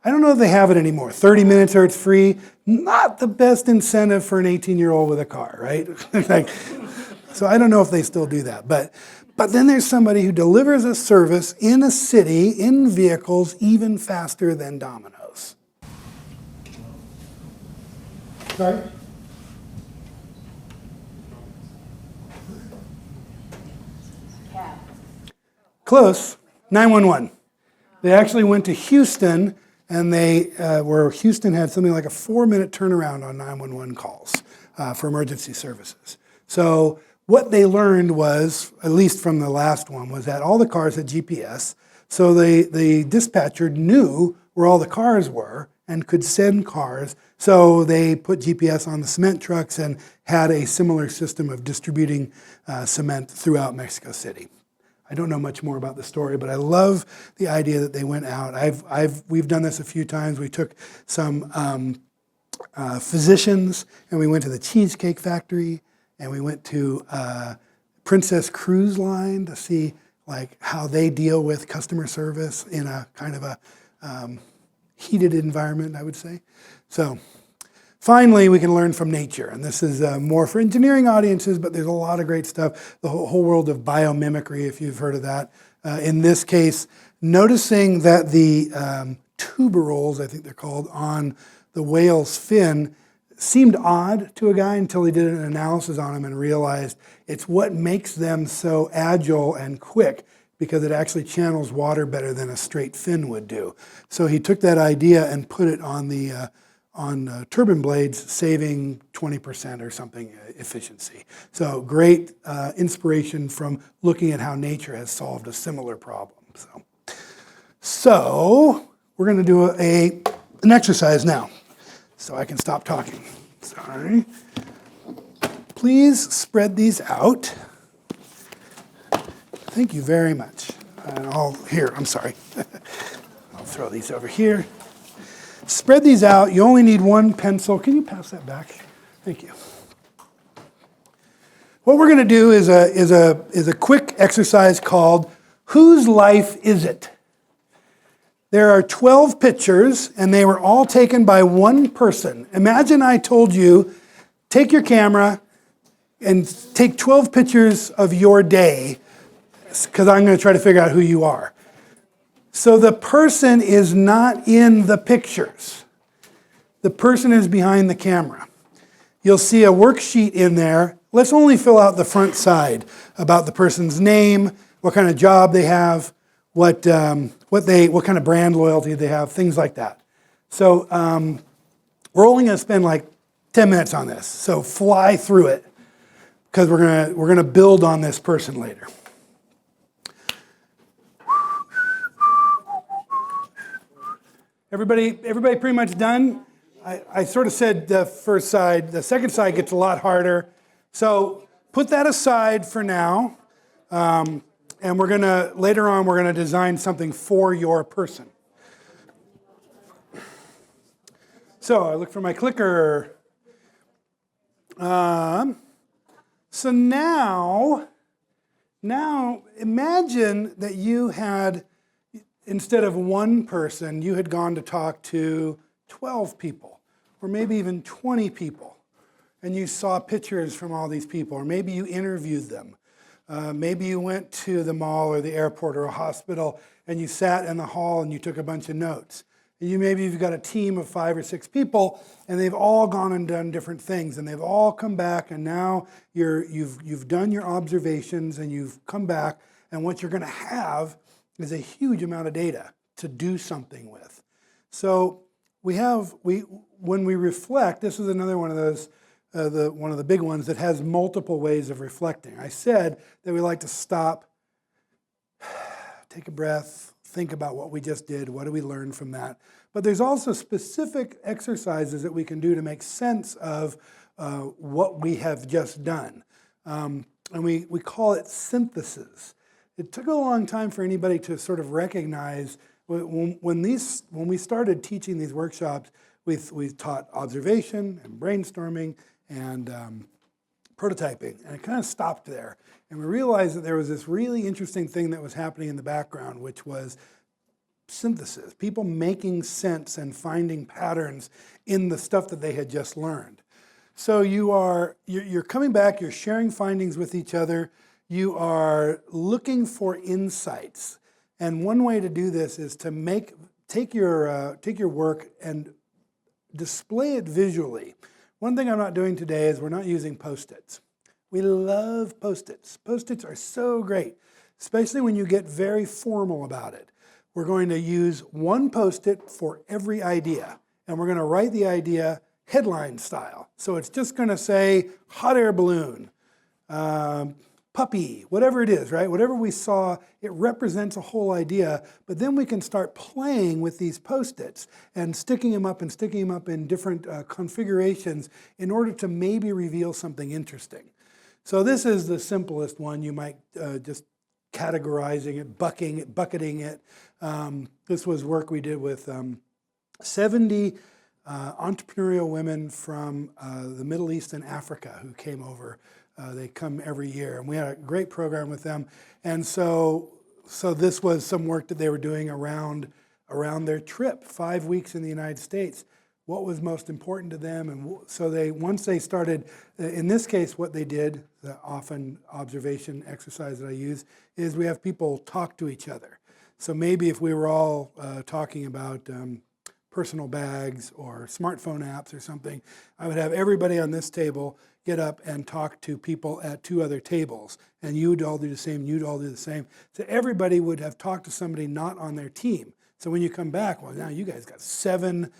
I don't know if they have it anymore. 30 minutes or it's free. Not the best incentive for an 18-year-old with a car, right? So I don't know if they still do that. But then there's somebody who delivers a service in a city, in vehicles, even faster than Domino's. Sorry? Close. 911. They actually went to Houston, and Houston had something like a 4-minute turnaround on 911 calls for emergency services. So what they learned was, at least from the last one, was that all the cars had GPS. So the dispatcher knew where all the cars were and could send cars. So they put GPS on the cement trucks and had a similar system of distributing cement throughout Mexico City. I don't know much more about the story, but I love the idea that they went out. We've done this a few times. We took some physicians, and we went to the Cheesecake Factory, and we went to Princess Cruise Line to see like how they deal with customer service in a kind of a heated environment, I would say. So finally, we can learn from nature, and this is more for engineering audiences, but there's a lot of great stuff. The whole world of biomimicry, if you've heard of that. In this case, noticing that the tuberals, I think they're called, on the whale's fin seemed odd to a guy until he did an analysis on them and realized it's what makes them so agile and quick, because it actually channels water better than a straight fin would do. So he took that idea and put it on the turbine blades, saving 20% or something efficiency. So great inspiration from looking at how nature has solved a similar problem. So we're going to do an exercise now, so I can stop talking. Sorry. Please spread these out. Thank you very much. And I'm sorry. I'll throw these over here. Spread these out. You only need one pencil. Can you pass that back? Thank you. What we're going to do is a quick exercise called Whose Life Is It? There are 12 pictures, and they were all taken by one person. Imagine I told you, take your camera and take 12 pictures of your day, because I'm going to try to figure out who you are. So the person is not in the pictures. The person is behind the camera. You'll see a worksheet in there. Let's only fill out the front side about the person's name, what kind of job they have, what kind of brand loyalty they have, things like that. So we're only going to spend like 10 minutes on this. So fly through it, because we're going to build on this person later. Everybody pretty much done? I sort of said the first side. The second side gets a lot harder. So put that aside for now. And later on, we're going to design something for your person. So I look for my clicker. So now imagine that you had, instead of one person, you had gone to talk to 12 people, or maybe even 20 people, and you saw pictures from all these people, or maybe you interviewed them. Maybe you went to the mall or the airport or a hospital, and you sat in the hall and you took a bunch of notes. And you've got a team of 5 or 6 people, and they've all gone and done different things, and they've all come back, and now you've done your observations, and you've come back, and what you're going to have is a huge amount of data to do something with. So when we reflect, this is another one of those one of the big ones that has multiple ways of reflecting. I said that we like to stop, take a breath, think about what we just did, what do we learn from that. But there's also specific exercises that we can do to make sense of what we have just done. And we call it synthesis. It took a long time for anybody to sort of recognize when we started teaching these workshops, we taught observation and brainstorming and prototyping, and it kind of stopped there. And we realized that there was this really interesting thing that was happening in the background, which was synthesis, people making sense and finding patterns in the stuff that they had just learned. So you're coming back, you're sharing findings with each other, you are looking for insights. And one way to do this is to take your work and display it visually. One thing I'm not doing today is we're not using Post-its. We love Post-its. Post-its are so great, especially when you get very formal about it. We're going to use one Post-it for every idea, and we're going to write the idea headline style. So it's just going to say hot air balloon, puppy, whatever it is, right? Whatever we saw, it represents a whole idea, but then we can start playing with these Post-its and sticking them up in different configurations in order to maybe reveal something interesting. So this is the simplest one. You might just categorizing it, bucketing it. This was work we did with 70 entrepreneurial women from the Middle East and Africa who came over. They come every year, and we had a great program with them. And so this was some work that they were doing around their trip, 5 weeks in the United States. What was most important to them? And so once they started, in this case, what they did, the often observation exercise that I use, is we have people talk to each other. So maybe if we were all talking about personal bags or smartphone apps or something, I would have everybody on this table get up and talk to people at 2 other tables. And you would all do the same, you'd all do the same. So everybody would have talked to somebody not on their team. So when you come back, well, now you guys got 7,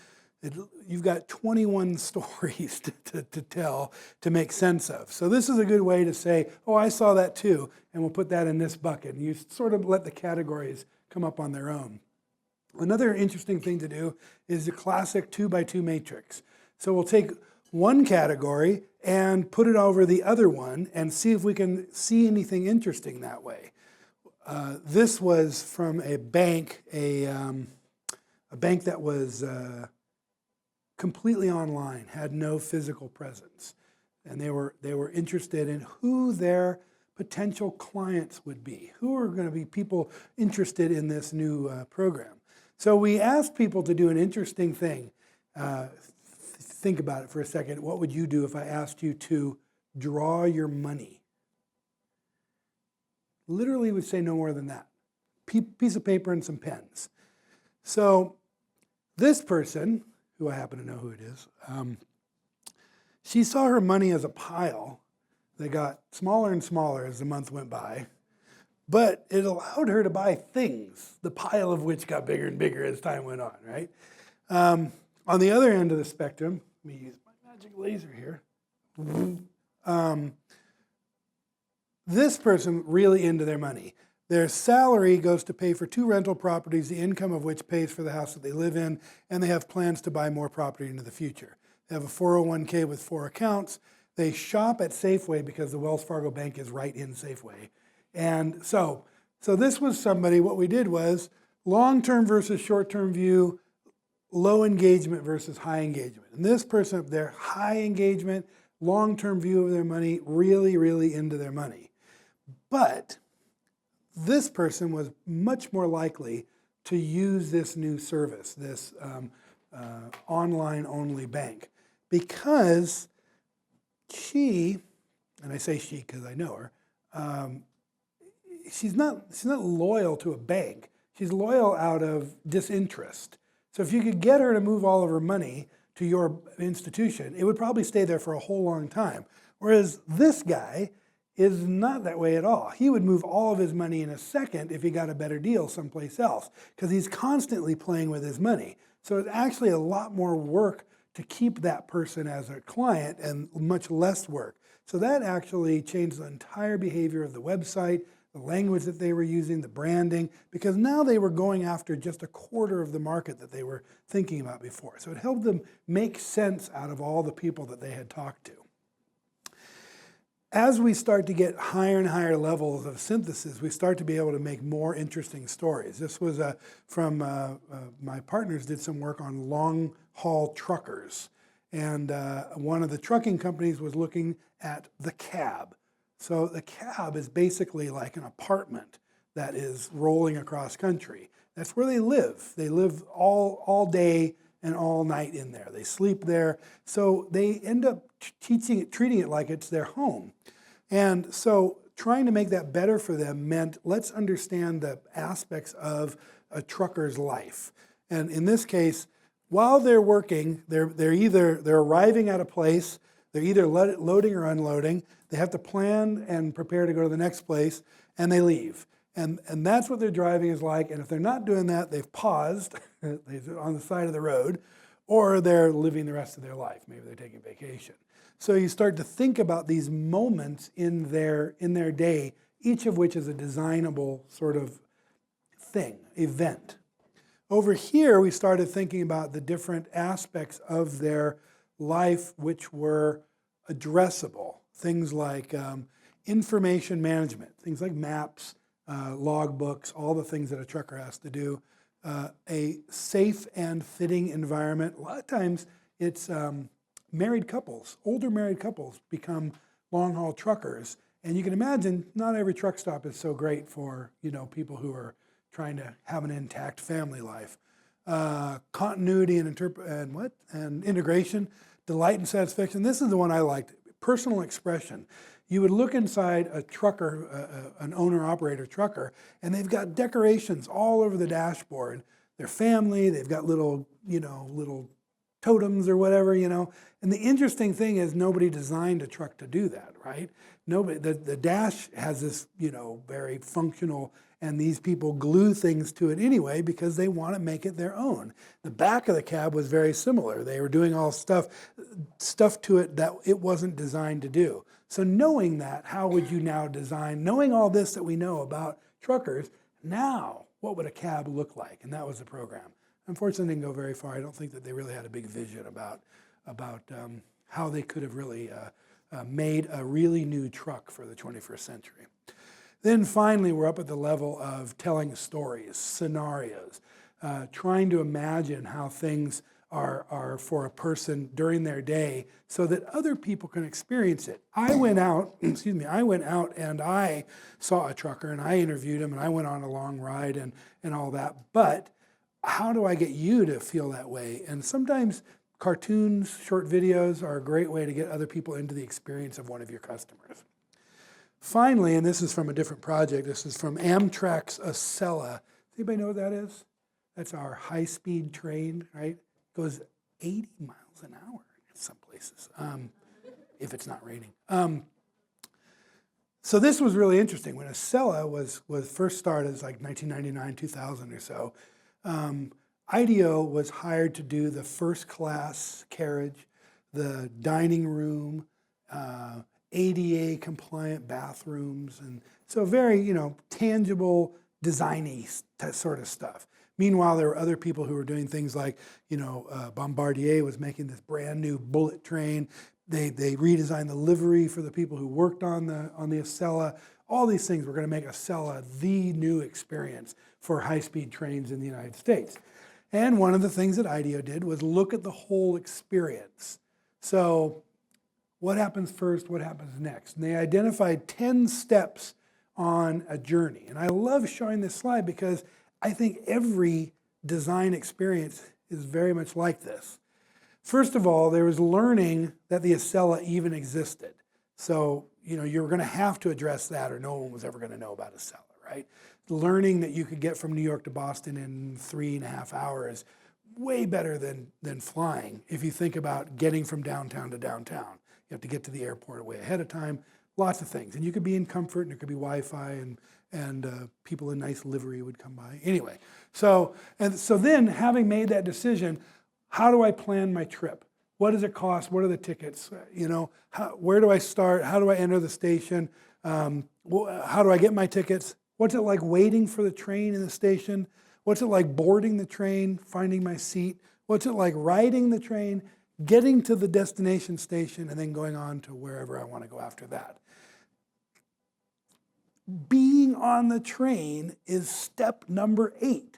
you've got 21 stories to tell, to make sense of. So this is a good way to say, oh, I saw that too, and we'll put that in this bucket. And you sort of let the categories come up on their own. Another interesting thing to do is the classic 2x2 matrix. So we'll take one category and put it over the other one and see if we can see anything interesting that way. This was from a bank, a bank that was completely online, had no physical presence. And they were interested in who their potential clients would be. Who are going to be people interested in this new program? So we asked people to do an interesting thing. Think about it for a second. What would you do if I asked you to draw your money? Literally would say no more than that. Piece of paper and some pens. So this person, who I happen to know who it is, she saw her money as a pile that got smaller and smaller as the month went by. But it allowed her to buy things, the pile of which got bigger and bigger as time went on, right? On the other end of the spectrum, let me use my magic laser here. This person really into their money. Their salary goes to pay for 2 rental properties, the income of which pays for the house that they live in, and they have plans to buy more property into the future. They have a 401k with 4 accounts. They shop at Safeway because the Wells Fargo Bank is right in Safeway. And so this was somebody, what we did was long-term versus short-term view, low engagement versus high engagement. And this person up there, high engagement, long-term view of their money, really, really into their money. But this person was much more likely to use this new service, this online-only bank, because she, and I say she because I know her, she's not loyal to a bank. She's loyal out of disinterest. So if you could get her to move all of her money to your institution, it would probably stay there for a whole long time. Whereas this guy is not that way at all. He would move all of his money in a second if he got a better deal someplace else, because he's constantly playing with his money. So it's actually a lot more work to keep that person as a client and much less work. So that actually changed the entire behavior of the website, the language that they were using, the branding, because now they were going after just a quarter of the market that they were thinking about before. So it helped them make sense out of all the people that they had talked to. As we start to get higher and higher levels of synthesis, we start to be able to make more interesting stories. This was from my partners did some work on long haul truckers. And one of the trucking companies was looking at the cab. So the cab is basically like an apartment that is rolling across country. That's where they live. They live all day and all night in there. They sleep there. So they end up treating it like it's their home. And so trying to make that better for them meant let's understand the aspects of a trucker's life. And in this case, while they're working, they're arriving at a place, they're either loading or unloading, they have to plan and prepare to go to the next place, and they leave. And that's what their driving is like. And if they're not doing that, they've paused on the side of the road, or they're living the rest of their life. Maybe they're taking vacation. So you start to think about these moments in their day, each of which is a designable sort of thing, event. Over here, we started thinking about the different aspects of their life which were addressable. Things like information management, things like maps, logbooks, all the things that a trucker has to do. A safe and fitting environment. A lot of times it's married couples, older married couples become long-haul truckers. And you can imagine not every truck stop is so great for people who are trying to have an intact family life. Continuity and integration, delight and satisfaction. This is the one I liked. Personal expression. You would look inside a trucker, an owner-operator trucker, and they've got decorations all over the dashboard. Their family, they've got little totems or whatever, And the interesting thing is nobody designed a truck to do that, right? Nobody. The dash has this, very functional, and these people glue things to it anyway because they want to make it their own. The back of the cab was very similar. They were doing all stuff to it that it wasn't designed to do. So knowing that, how would you now design, knowing all this that we know about truckers, now what would a cab look like? And that was the program. Unfortunately, it didn't go very far. I don't think that they really had a big vision about how they could have really made a really new truck for the 21st century. Then finally, we're up at the level of telling stories, scenarios, trying to imagine how things are for a person during their day so that other people can experience it. I went out and I saw a trucker and I interviewed him and I went on a long ride and all that. But how do I get you to feel that way? And sometimes cartoons, short videos are a great way to get other people into the experience of one of your customers. Finally, and this is from a different project, this is from Amtrak's Acela. Does anybody know what that is? That's our high-speed train, right? It goes 80 miles an hour in some places, if it's not raining. So this was really interesting. When Acela was first started, it's like 1999, 2000 or so, IDEO was hired to do the first class carriage, the dining room, ADA compliant bathrooms, and so very, tangible, designy sort of stuff. Meanwhile, there were other people who were doing things like, Bombardier was making this brand new bullet train. They redesigned the livery for the people who worked on the Acela. All these things were going to make Acela the new experience for high-speed trains in the United States. And one of the things that IDEO did was look at the whole experience. So what happens first, what happens next? And they identified 10 steps on a journey. And I love showing this slide because I think every design experience is very much like this. First of all, there was learning that the Acela even existed. So, you're going to have to address that or no one was ever going to know about Acela, right? Learning that you could get from New York to Boston in 3.5 hours, way better than flying if you think about getting from downtown to downtown. You have to get to the airport way ahead of time, lots of things. And you could be in comfort and there could be Wi-Fi and people in nice livery would come by. Anyway, so then having made that decision, how do I plan my trip? What does it cost? What are the tickets? You know, where do I start? How do I enter the station? How do I get my tickets? What's it like waiting for the train in the station? What's it like boarding the train, finding my seat? What's it like riding the train, getting to the destination station, and then going on to wherever I want to go after that? Being on the train is step number 8.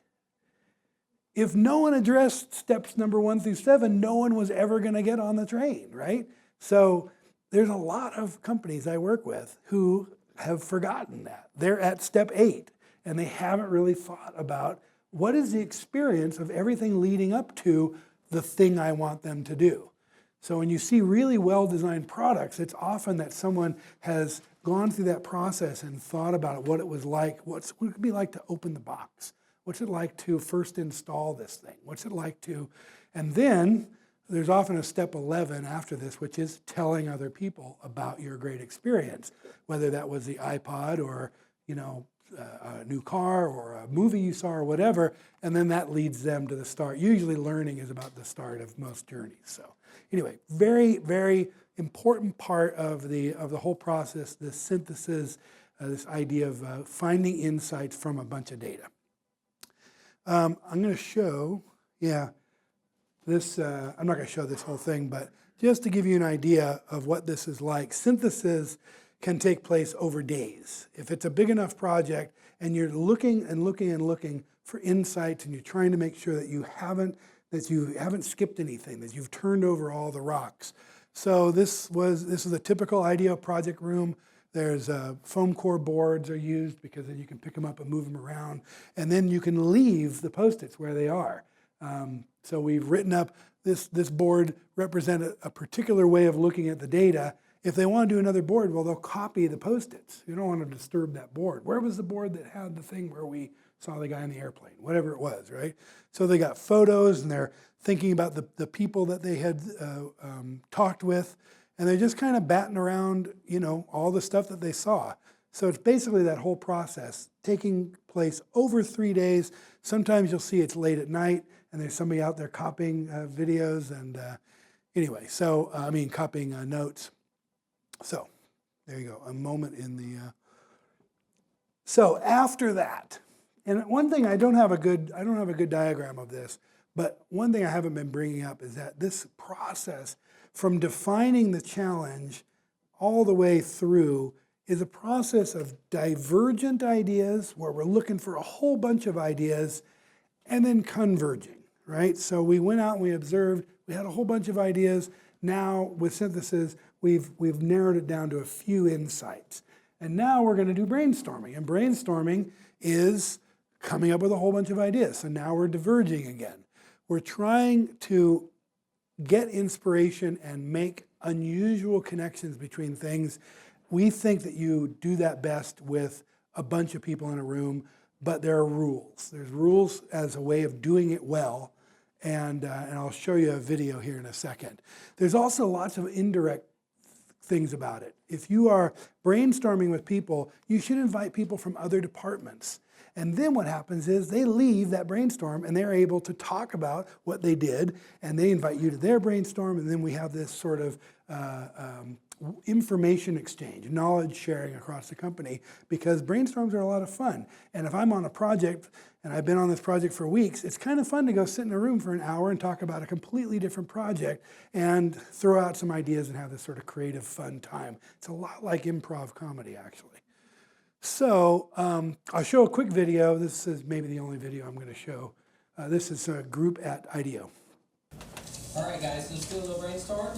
If no one addressed steps number 1 through 7, no one was ever going to get on the train, right? So there's a lot of companies I work with who have forgotten that. They're at step 8, and they haven't really thought about what is the experience of everything leading up to the thing I want them to do. So when you see really well-designed products, it's often that someone has gone through that process and thought about what it was like, what would it be like to open the box? What's it like to first install this thing? What's it like to, and then there's often a step 11 after this, which is telling other people about your great experience, whether that was the iPod or, you know, a new car or a movie you saw or whatever, and then that leads them to the start. Usually learning is about the start of most journeys. So anyway, very, very important part of the whole process, the synthesis, this idea of finding insights from a bunch of data. I'm going to show, this, I'm not going to show this whole thing, but just to give you an idea of what this is like, synthesis can take place over days. If it's a big enough project and you're looking and looking and looking for insights and you're trying to make sure that you haven't skipped anything, that you've turned over all the rocks. So this is a typical IDEO project room. There's foam core boards are used because then you can pick them up and move them around. And then you can leave the Post-its where they are. So we've written up this board represented a particular way of looking at the data. If they want to do another board, well, they'll copy the Post-its. You don't want to disturb that board. Where was the board that had the thing where we saw the guy in the airplane? Whatever it was, right? So they got photos and they're thinking about the people that they had talked with. And they're just kind of batting around, you know, all the stuff that they saw. So it's basically that whole process taking place over 3 days. Sometimes you'll see it's late at night and there's somebody out there copying videos and anyway, so copying notes. So there you go, a moment in the. So after that, and one thing I don't have a good diagram of this, but one thing I haven't been bringing up is that this process from defining the challenge all the way through is a process of divergent ideas where we're looking for a whole bunch of ideas and then converging, right? So we went out and we observed, we had a whole bunch of ideas. Now with synthesis, we've narrowed it down to a few insights. And now we're going to do brainstorming. And brainstorming is coming up with a whole bunch of ideas. So now we're diverging again. We're trying to get inspiration and make unusual connections between things. We think that you do that best with a bunch of people in a room, but there are rules. There's rules as a way of doing it well, and I'll show you a video here in a second. There's also lots of indirect things about it. If you are brainstorming with people, you should invite people from other departments. And then what happens is they leave that brainstorm and they're able to talk about what they did and they invite you to their brainstorm, and then we have this sort of information exchange, knowledge sharing across the company, because brainstorms are a lot of fun. And if I'm on a project and I've been on this project for weeks, it's kind of fun to go sit in a room for an hour and talk about a completely different project and throw out some ideas and have this sort of creative fun time. It's a lot like improv comedy, actually. So I'll show a quick video. This is maybe the only video I'm going to show. This is a group at IDEO. All right, guys, let's do a little brainstorm.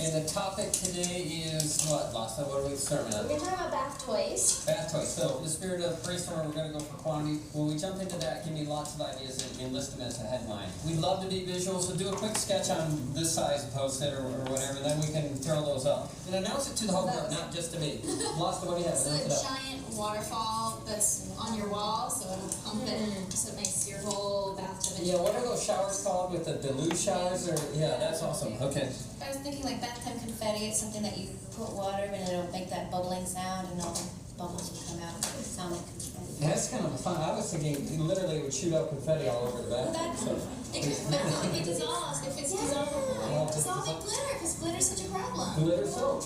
And the topic today is what? Last time, what were we serving on? We're going to talk about bath toys. Bath toys. So, in the spirit of brainstorming, we're going to go for quantity. When we jump into that, give me lots of ideas and list them as a headline. We'd love to be visual, so do a quick sketch on this size Post-it or whatever, then we can throw those up. And announce it to the whole group, not just to me. Lost, what do you have? It's a giant waterfall that's on your wall, so it'll pump it, so it makes your whole bathtub. Yeah, what are those showers called with the deluge showers? Or yeah, that's awesome. Okay. I was thinking like bathtub confetti. It's something that you put water in and it'll make that bubbling sound and it'll bubbles would come out. It would sound like confetti. That's kind of fun. I was thinking it literally would shoot out confetti all over the Well, bathroom. but if it dissolves, if it's dissolvable, dissolve in glitter, because glitter's such a problem. Glitter soap.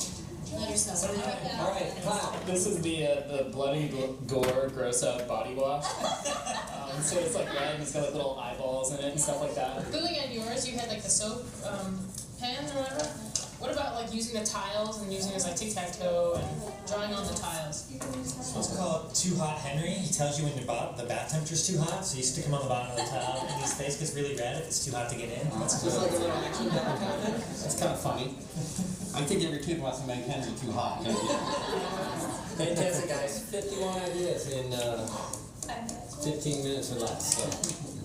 Glitter soap. All right, Kyle. This is the bloody gore gross out body wash. So it's like red and it's got like little eyeballs in it and stuff like that. Building on yours, you had like the soap pen or whatever. What about like using the tiles and using it as like tic-tac-toe and drawing on the tiles? Let's call it Too Hot Henry. He tells you when the bath temperature's too hot, so you stick him on the bottom of the tub, and his face gets really red if it's too hot to get in. That's Just like a little action down kind of thing. That's kind of funny. I think every kid wants to make Henry too hot. Fantastic, guys. 51 ideas in 15 minutes or less. So,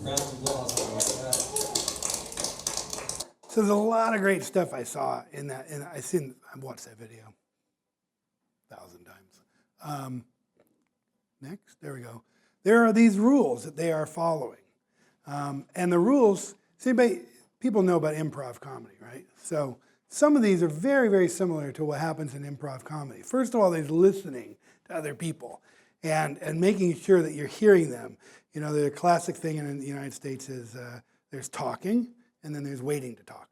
round of applause. So there's a lot of great stuff I saw in that, and I've watched that video 1,000 times. Next, there we go. There are these rules that they are following. And the rules, people know about improv comedy, right? So some of these are very, very similar to what happens in improv comedy. First of all, there's listening to other people and making sure that you're hearing them. You know, the classic thing in the United States is there's talking, and then there's waiting to talk,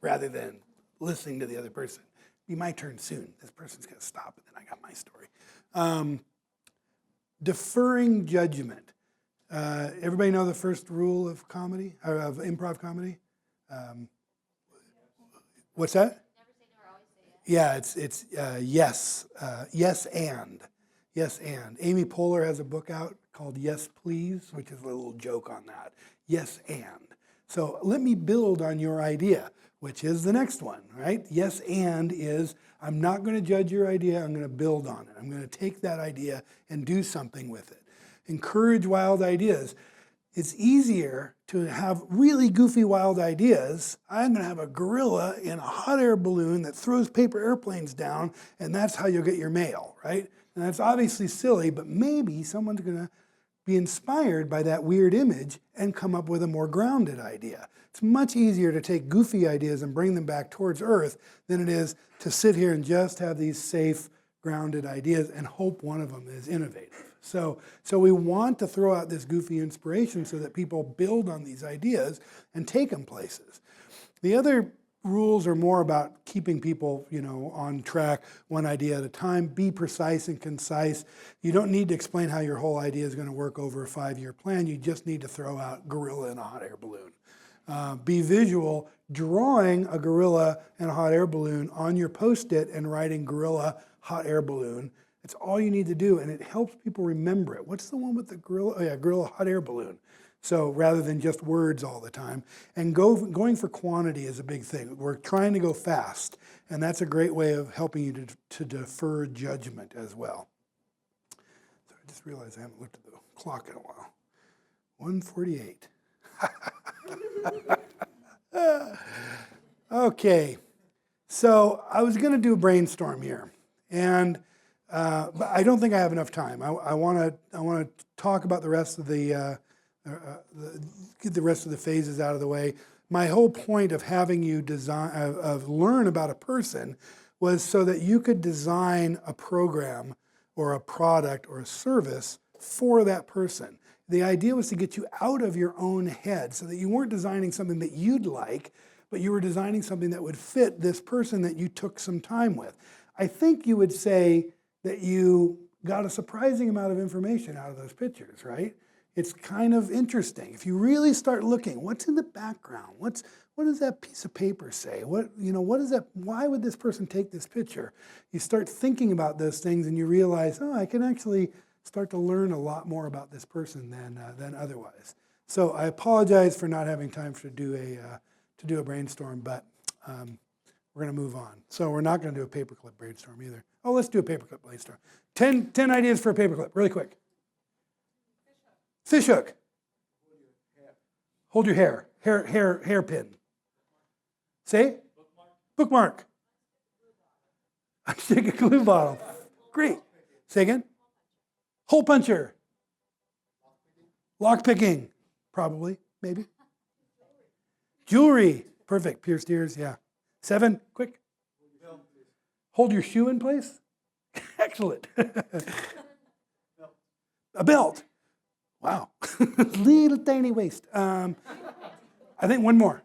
rather than listening to the other person. Be my turn soon. This person's going to stop, and then I got my story. Deferring judgment. Everybody know the first rule of comedy, or of improv comedy? What's that? Never say no or always say yes. Yeah, it's yes and. Yes and. Amy Poehler has a book out called Yes Please, which is a little joke on that. Yes and. So let me build on your idea, which is the next one, right? Yes and is, I'm not going to judge your idea, I'm going to build on it. I'm going to take that idea and do something with it. Encourage wild ideas. It's easier to have really goofy wild ideas. I'm going to have a gorilla in a hot air balloon that throws paper airplanes down, and that's how you'll get your mail, right? And that's obviously silly, but maybe someone's going to be inspired by that weird image and come up with a more grounded idea. It's much easier to take goofy ideas and bring them back towards earth than it is to sit here and just have these safe, grounded ideas and hope one of them is innovative. So we want to throw out this goofy inspiration so that people build on these ideas and take them places. The other rules are more about keeping people, on track, one idea at a time. Be precise and concise. You don't need to explain how your whole idea is going to work over a 5-year plan. You just need to throw out gorilla in a hot air balloon. Be visual, drawing a gorilla and a hot air balloon on your Post-it and writing gorilla hot air balloon. It's all you need to do, and it helps people remember it. What's the one with the gorilla? Oh yeah, gorilla hot air balloon. So rather than just words all the time. And going for quantity is a big thing. We're trying to go fast, and that's a great way of helping you to defer judgment as well. So I just realized I haven't looked at the clock in a while. 1:48. Okay, so I was going to do a brainstorm here, but I don't think I have enough time. I want to talk about the rest of get the rest of the phases out of the way. My whole point of having you learn about a person was so that you could design a program or a product or a service for that person. The idea was to get you out of your own head so that you weren't designing something that you'd like, but you were designing something that would fit this person that you took some time with. I think you would say that you got a surprising amount of information out of those pictures, right? It's kind of interesting. If you really start looking, what's in the background? What does that piece of paper say? What is that? Why would this person take this picture? You start thinking about those things and you realize, I can actually start to learn a lot more about this person than otherwise. So I apologize for not having time to do a brainstorm, but we're going to move on. So we're not going to do a paperclip brainstorm either. Oh, let's do a paperclip brainstorm. 10 ideas for a paperclip, really quick. Fish hook. Hold your hairpin. Say? Bookmark. Stick a glue bottle. Great. Say again? Hole puncher. Lock picking. Probably, maybe. Jewelry. Perfect. Pierced ears, yeah. 7, quick. Hold your shoe in place. Excellent. A belt. Wow. Little tiny waist. I think one more.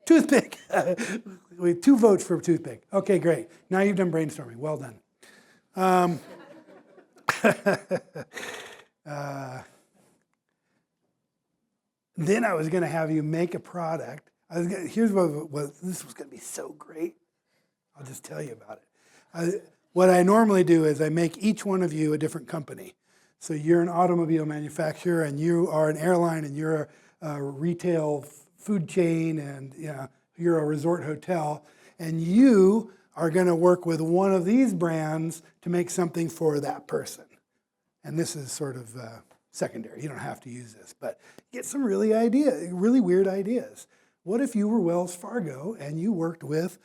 Toothpick. We have 2 votes for toothpick. Okay, great. Now you've done brainstorming. Well done. Then I was going to have you make a product. Here's what this was going to be so great. I'll just tell you about it. What I normally do is I make each one of you a different company. So you're an automobile manufacturer, and you are an airline, and you're a retail food chain, and you're a resort hotel, and you are going to work with one of these brands to make something for that person. And this is sort of secondary. You don't have to use this, but get some really weird ideas. What if you were Wells Fargo and you worked with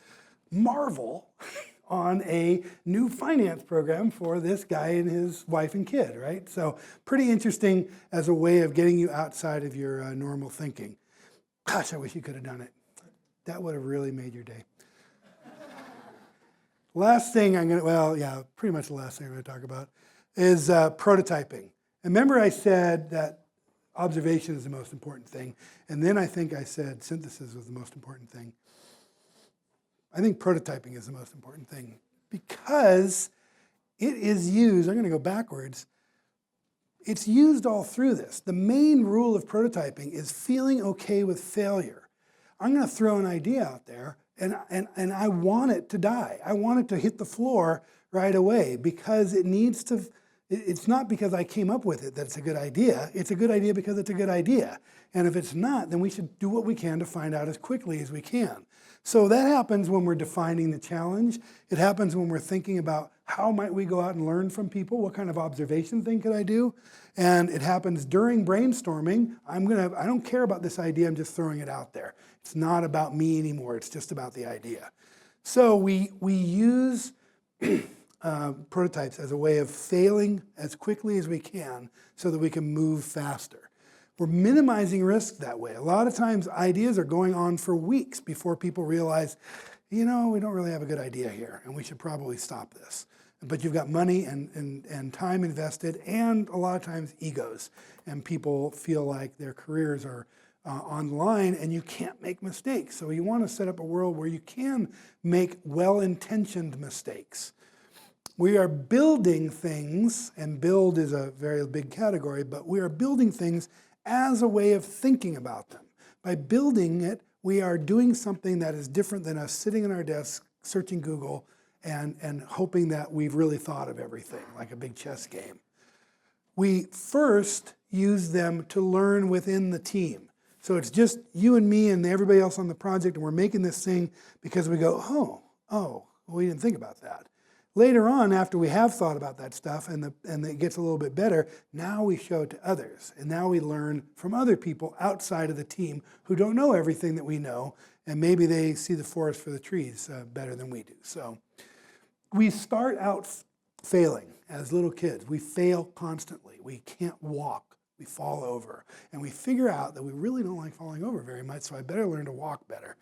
Marvel on a new finance program for this guy and his wife and kid, right? So pretty interesting as a way of getting you outside of your normal thinking. Gosh, I wish you could have done it. That would have really made your day. Last thing pretty much the last thing I'm going to talk about is prototyping. And remember I said that observation is the most important thing, and then I think I said synthesis was the most important thing. I think prototyping is the most important thing because it is used, I'm going to go backwards, it's used all through this. The main rule of prototyping is feeling okay with failure. I'm going to throw an idea out there, and I want it to die. I want it to hit the floor right away because it needs to. It's not because I came up with it that it's a good idea. It's a good idea because it's a good idea. And if it's not, then we should do what we can to find out as quickly as we can. So that happens when we're defining the challenge. It happens when we're thinking about how might we go out and learn from people? What kind of observation thing could I do? And it happens during brainstorming. I don't care about this idea, I'm just throwing it out there. It's not about me anymore, it's just about the idea. So we use prototypes as a way of failing as quickly as we can so that we can move faster. We're minimizing risk that way. A lot of times ideas are going on for weeks before people realize, we don't really have a good idea here and we should probably stop this. But you've got money and time invested and a lot of times egos. And people feel like their careers are on the line and you can't make mistakes. So you want to set up a world where you can make well-intentioned mistakes. We are building things, and build is a very big category, but we are building things as a way of thinking about them. By building it, we are doing something that is different than us sitting in our desk, searching Google, and hoping that we've really thought of everything, like a big chess game. We first use them to learn within the team. So it's just you and me and everybody else on the project, and we're making this thing because we go, we didn't think about that. Later on, after we have thought about that stuff and it gets a little bit better, now we show it to others. And now we learn from other people outside of the team who don't know everything that we know, and maybe they see the forest for the trees better than we do. So we start out failing as little kids. We fail constantly. We can't walk. We fall over. And we figure out that we really don't like falling over very much, so I better learn to walk better.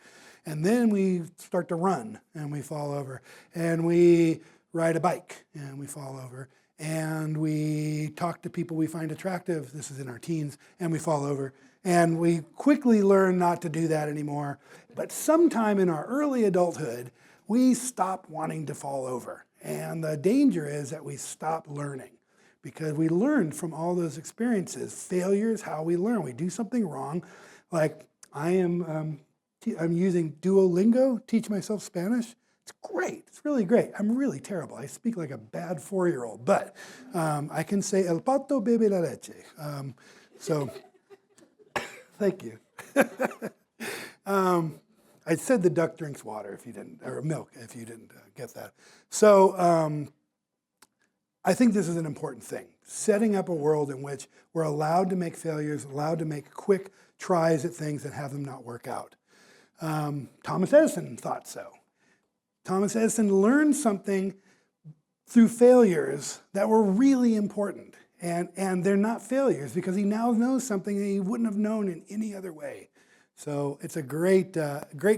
And then we start to run, and we fall over. And we ride a bike, and we fall over. And we talk to people we find attractive, this is in our teens, and we fall over. And we quickly learn not to do that anymore. But sometime in our early adulthood, we stop wanting to fall over. And the danger is that we stop learning because we learned from all those experiences. Failure is how we learn. We do something wrong. Like I'm using Duolingo, teach myself Spanish. It's great. It's really great. I'm really terrible. I speak like a bad 4-year-old, but I can say el pato bebe la leche. So thank you. I said the duck drinks water if you didn't, or milk if you didn't get that. So I think this is an important thing. Setting up a world in which we're allowed to make failures, allowed to make quick tries at things and have them not work out. Thomas Edison thought so. Thomas Edison learned something through failures that were really important. And they're not failures because he now knows something that he wouldn't have known in any other way. So it's a great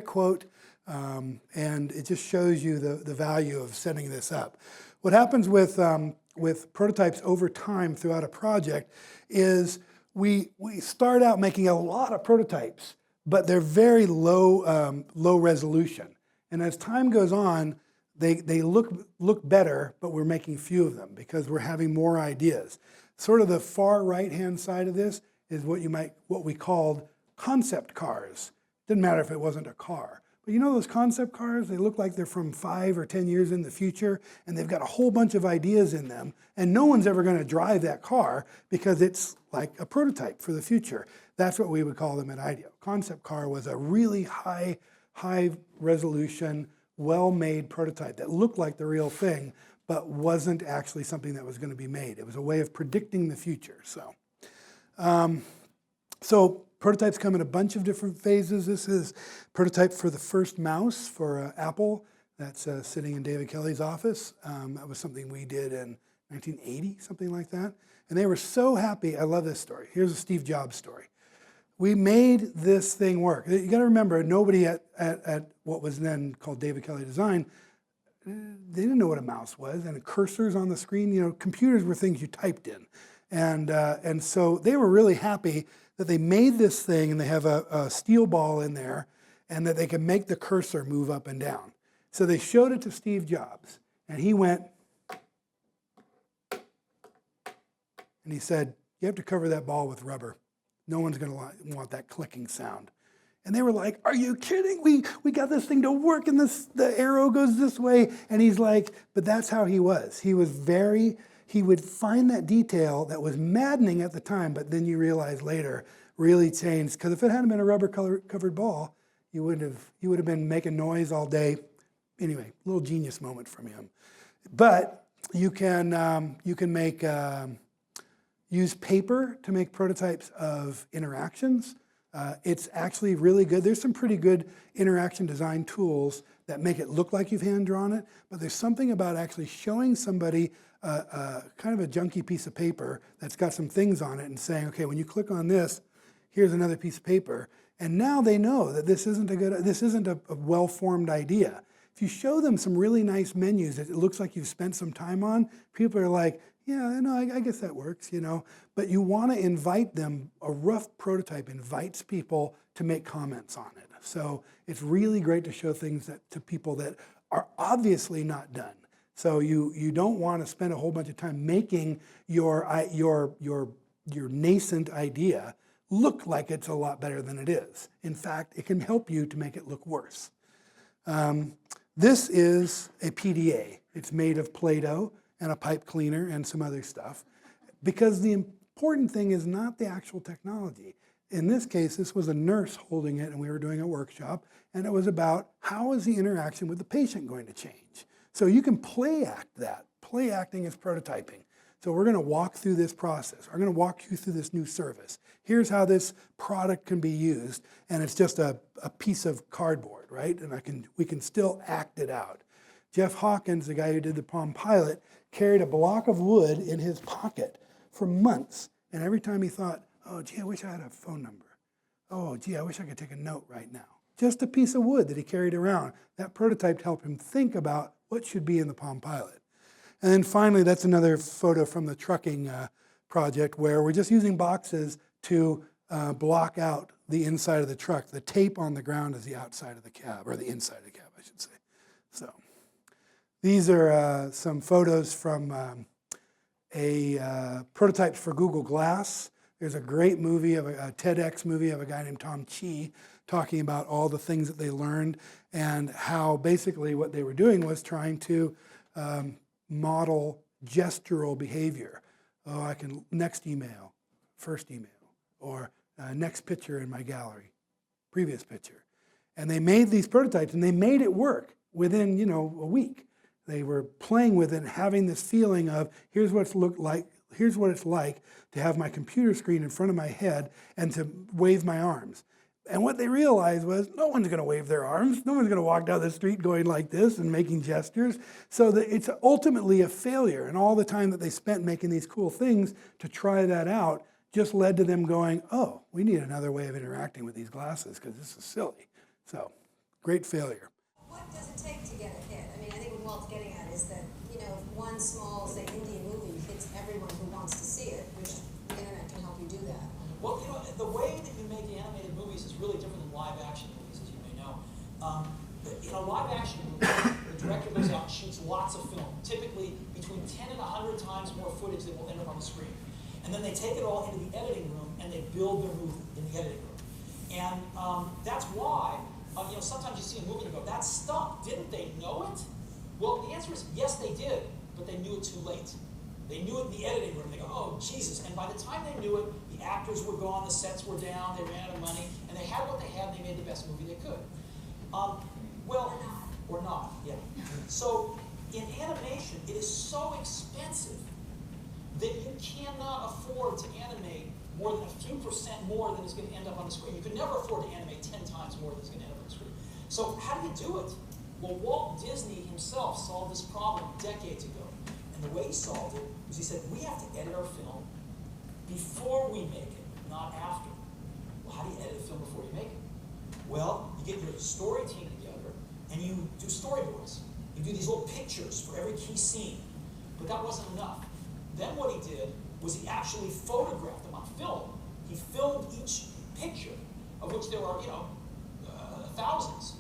quote, and it just shows you the value of setting this up. What happens with prototypes over time throughout a project is we start out making a lot of prototypes, but they're very low resolution. And as time goes on, they look better, but we're making few of them because we're having more ideas. Sort of the far right-hand side of this is what we called concept cars. Didn't matter if it wasn't a car. But you know those concept cars, they look like they're from 5 or 10 years in the future, and they've got a whole bunch of ideas in them, and no one's ever going to drive that car because it's like a prototype for the future. That's what we would call them at IDEO. Concept car was a really high resolution, well-made prototype that looked like the real thing, but wasn't actually something that was going to be made. It was a way of predicting the future. So prototypes come in a bunch of different phases. This is prototype for the first mouse for Apple. That's sitting in David Kelly's office. That was something we did in 1980, something like that. And they were so happy. I love this story. Here's a Steve Jobs story. We made this thing work. You got to remember, nobody at what was then called David Kelly Design, they didn't know what a mouse was, and cursors on the screen. You know, computers were things you typed in. And so they were really happy that they made this thing, and they have a steel ball in there, and that they can make the cursor move up and down. So they showed it to Steve Jobs, and he went, and he said, you have to cover that ball with rubber. No one's going to want that clicking sound. And they were like, are you kidding? We got this thing to work, and the arrow goes this way. And he's like, but that's how he was. He would find that detail that was maddening at the time, but then you realize later really changed. Because if it hadn't been a rubber covered ball, you would have been making noise all day. Anyway, a little genius moment from him. But you can make use paper to make prototypes of interactions. It's actually really good. There's some pretty good interaction design tools that make it look like you've hand-drawn it, but there's something about actually showing somebody kind of a junky piece of paper that's got some things on it and saying, okay, when you click on this, here's another piece of paper. And now they know that this isn't a well-formed idea. If you show them some really nice menus that it looks like you've spent some time on, people are like, yeah, no, I guess that works, you know. But you want to invite them. A rough prototype invites people to make comments on it. So it's really great to show things to people that are obviously not done. So you don't want to spend a whole bunch of time making your nascent idea look like it's a lot better than it is. In fact, it can help you to make it look worse. This is a PDA. It's made of Play-Doh and a pipe cleaner and some other stuff. Because the important thing is not the actual technology. In this case, this was a nurse holding it, and we were doing a workshop, and it was about how is the interaction with the patient going to change. So you can play act that. Play acting is prototyping. So we're going to walk through this process. I'm going to walk you through this new service. Here's how this product can be used, and it's just a piece of cardboard, right? And we can still act it out. Jeff Hawkins, the guy who did the Palm Pilot, carried a block of wood in his pocket for months. And every time he thought, oh, gee, I wish I had a phone number. Oh, gee, I wish I could take a note right now. Just a piece of wood that he carried around. That prototype helped him think about what should be in the Palm Pilot. And then finally, that's another photo from the trucking project where we're just using boxes to block out the inside of the truck. The tape on the ground is the outside of the cab, or the inside of the cab, I should say. So these are some photos from prototypes for Google Glass. There's a great movie, a TEDx movie of a guy named Tom Chi talking about all the things that they learned and how basically what they were doing was trying to model gestural behavior. Oh, I can next email, first email, or next picture in my gallery, previous picture. And they made these prototypes, and they made it work within, a week. They were playing with it and having this feeling of here's what it's like to have my computer screen in front of my head and to wave my arms. And what they realized was no one's going to wave their arms. No one's going to walk down the street going like this and making gestures. So that it's ultimately a failure. And all the time that they spent making these cool things to try that out just led to them going, oh, we need another way of interacting with these glasses because this is silly. So, great failure. What does it take to get a hit? I mean, I think what Walt's getting at recognize that, you know, if one small, say, Indian movie hits everyone who wants to see it, which the internet can help you do that. Well, you know, the way that you make animated movies is really different than live action movies, as you may know. In a live action movie, the director goes out and shoots lots of film, typically between 10 and 100 times more footage than will end up on the screen. And then they take it all into the editing room and they build their movie in the editing room. And that's why, you know, sometimes you see a movie and you go, that stunk, didn't they know it? Well, the answer is yes, they did, but they knew it too late. They knew it in the editing room. They go, oh, Jesus. And by the time they knew it, the actors were gone, the sets were down, they ran out of money, and they had what they had, and they made the best movie they could. Well, or not, yeah. So in animation, it is so expensive that you cannot afford to animate more than a few % more than is going to end up on the screen. You could never afford to animate 10 times more than is going to end up on the screen. So how do you do it? Well, Walt Disney himself solved this problem decades ago. And the way he solved it was he said, we have to edit our film before we make it, not after. Well, how do you edit a film before you make it? Well, you get your story team together and you do storyboards. You do these little pictures for every key scene. But that wasn't enough. Then what he did was he actually photographed them on film. He filmed each picture, of which there are, you know, thousands.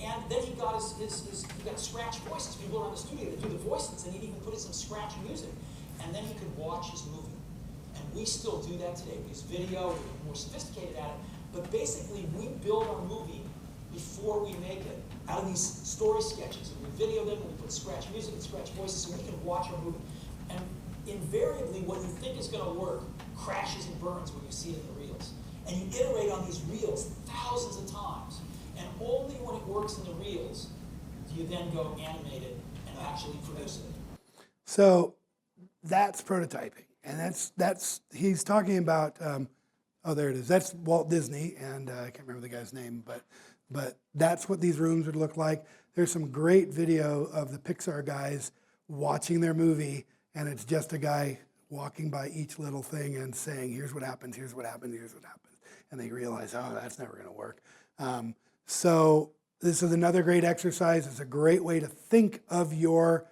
And then he got he got scratch voices, people around the studio to do the voices, and he'd even put in some scratch music. And then he could watch his movie. And we still do that today. We use video, we're more sophisticated at it. But basically, we build our movie before we make it out of these story sketches. And we video them, and we put scratch music and scratch voices so we can watch our movie. And invariably, what you think is going to work crashes and burns when you see it in the reels. And you iterate on these reels thousands of times. And only when it works in the reels do you then go animate it and actually produce it. So that's prototyping. And that's he's talking about, oh, there it is. That's Walt Disney, and I can't remember the guy's name, but that's what these rooms would look like. There's some great video of the Pixar guys watching their movie, and it's just a guy walking by each little thing and saying, here's what happens, here's what happens, here's what happens. And they realize, oh, that's never going to work. So this is another great exercise. It's a great way to think of your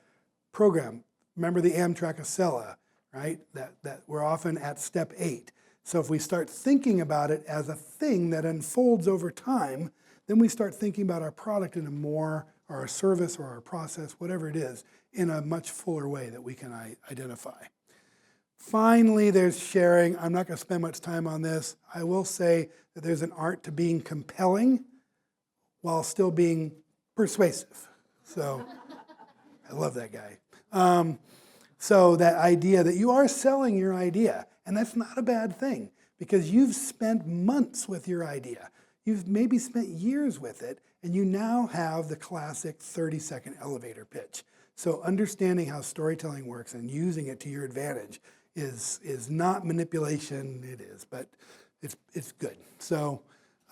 program. Remember the Amtrak Acela, right? That we're often at step 8. So if we start thinking about it as a thing that unfolds over time, then we start thinking about our product in a more, or our service or our process, whatever it is, in a much fuller way that we can identify. Finally, there's sharing. I'm not going to spend much time on this. I will say that there's an art to being compelling while still being persuasive. So I love that guy. So that idea that you are selling your idea, and that's not a bad thing because you've spent months with your idea. You've maybe spent years with it, and you now have the classic 30-second elevator pitch. So understanding how storytelling works and using it to your advantage is not manipulation, it is, but it's good. So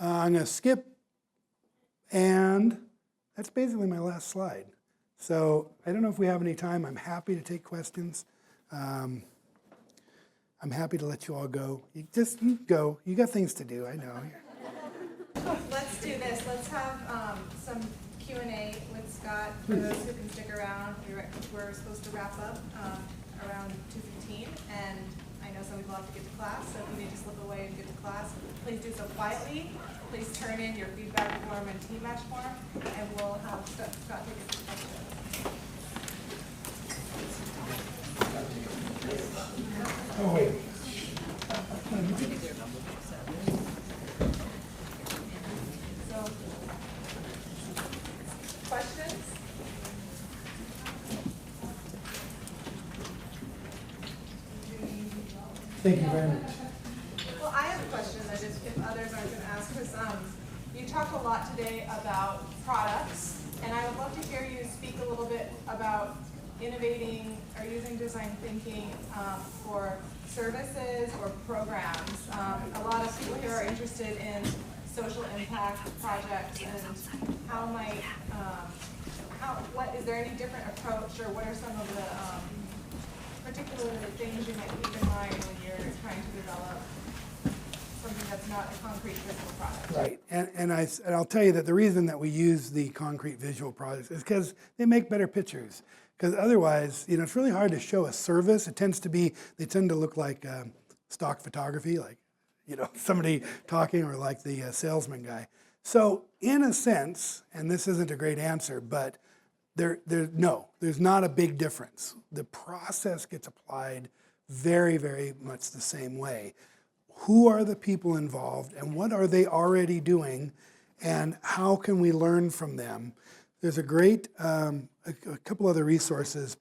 I'm going to skip, and that's basically my last slide. So I don't know if we have any time. I'm happy to take questions. I'm happy to let you all go. You go. You got things to do, I know. Let's do this. Let's have some Q&A with Scott for those who can stick around. We're supposed to wrap up around 2:15, and I know some people have to get to class, so if you need to slip away and get to class, please do so quietly. Please turn in your feedback form and team match form, and we'll have Scott take it to questions. Oh, wait. So, questions? Thank you very much. Well, I have a question that if others aren't going to ask, because you talked a lot today about products, and I would love to hear you speak a little bit about innovating or using design thinking for services or programs. A lot of people here are interested in social impact projects and how might, is there any different approach, or what are some of the particular things you might keep in mind when you're trying to develop something that's not a concrete physical product. Right, and I'll tell you that the reason that we use the concrete visual products is because they make better pictures. Because otherwise, it's really hard to show a service. They tend to look like stock photography, like, somebody talking, or like the salesman guy. So in a sense, and this isn't a great answer, but there's not a big difference. The process gets applied very, very much the same way. Who are the people involved, and what are they already doing, and how can we learn from them? There's a great, a couple other resources.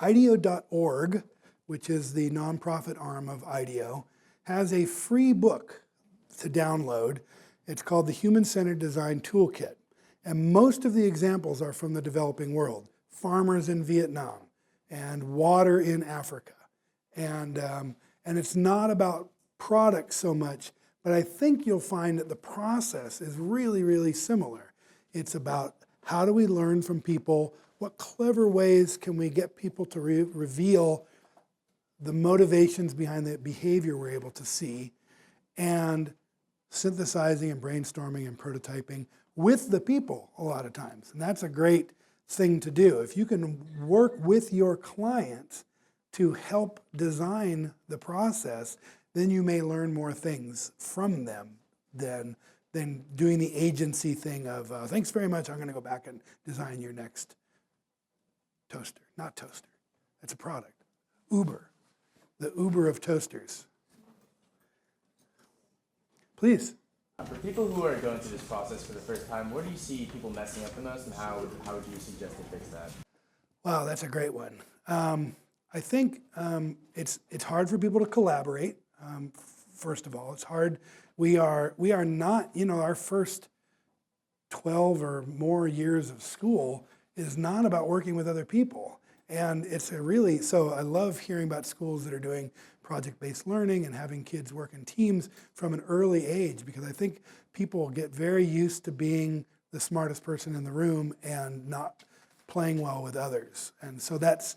IDEO.org, which is the nonprofit arm of IDEO, has a free book to download. It's called the Human-Centered Design Toolkit. And most of the examples are from the developing world. Farmers in Vietnam, and water in Africa. And it's not about products so much, but I think you'll find that the process is really, really similar. It's about how do we learn from people, what clever ways can we get people to reveal the motivations behind the behavior we're able to see, and synthesizing and brainstorming and prototyping with the people a lot of times. And that's a great thing to do. If you can work with your clients to help design the process, then you may learn more things from them than doing the agency thing of, thanks very much, I'm going to go back and design your next toaster. Not toaster, that's a product. Uber, the Uber of toasters. Please. For people who are going through this process for the first time, where do you see people messing up the most, and how would you suggest they fix that? Wow, that's a great one. I think it's hard for people to collaborate. First of all, it's hard. We are not, our first 12 or more years of school is not about working with other people. And so I love hearing about schools that are doing project-based learning and having kids work in teams from an early age, because I think people get very used to being the smartest person in the room and not playing well with others. And so that's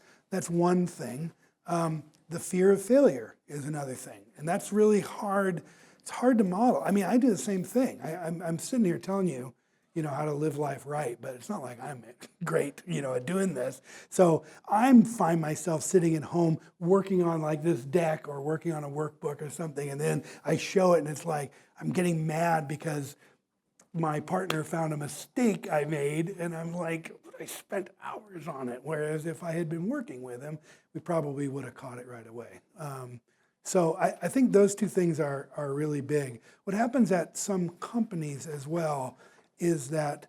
one thing. The fear of failure is another thing. And that's really hard. It's hard to model. I mean, I do the same thing. I'm sitting here telling you, how to live life right, but it's not like I'm great, at doing this. So I find myself sitting at home working on like this deck or working on a workbook or something, and then I show it and it's like I'm getting mad because my partner found a mistake I made, and I'm like, I spent hours on it. Whereas if I had been working with him, we probably would have caught it right away. So I think those two things are really big. What happens at some companies as well is that,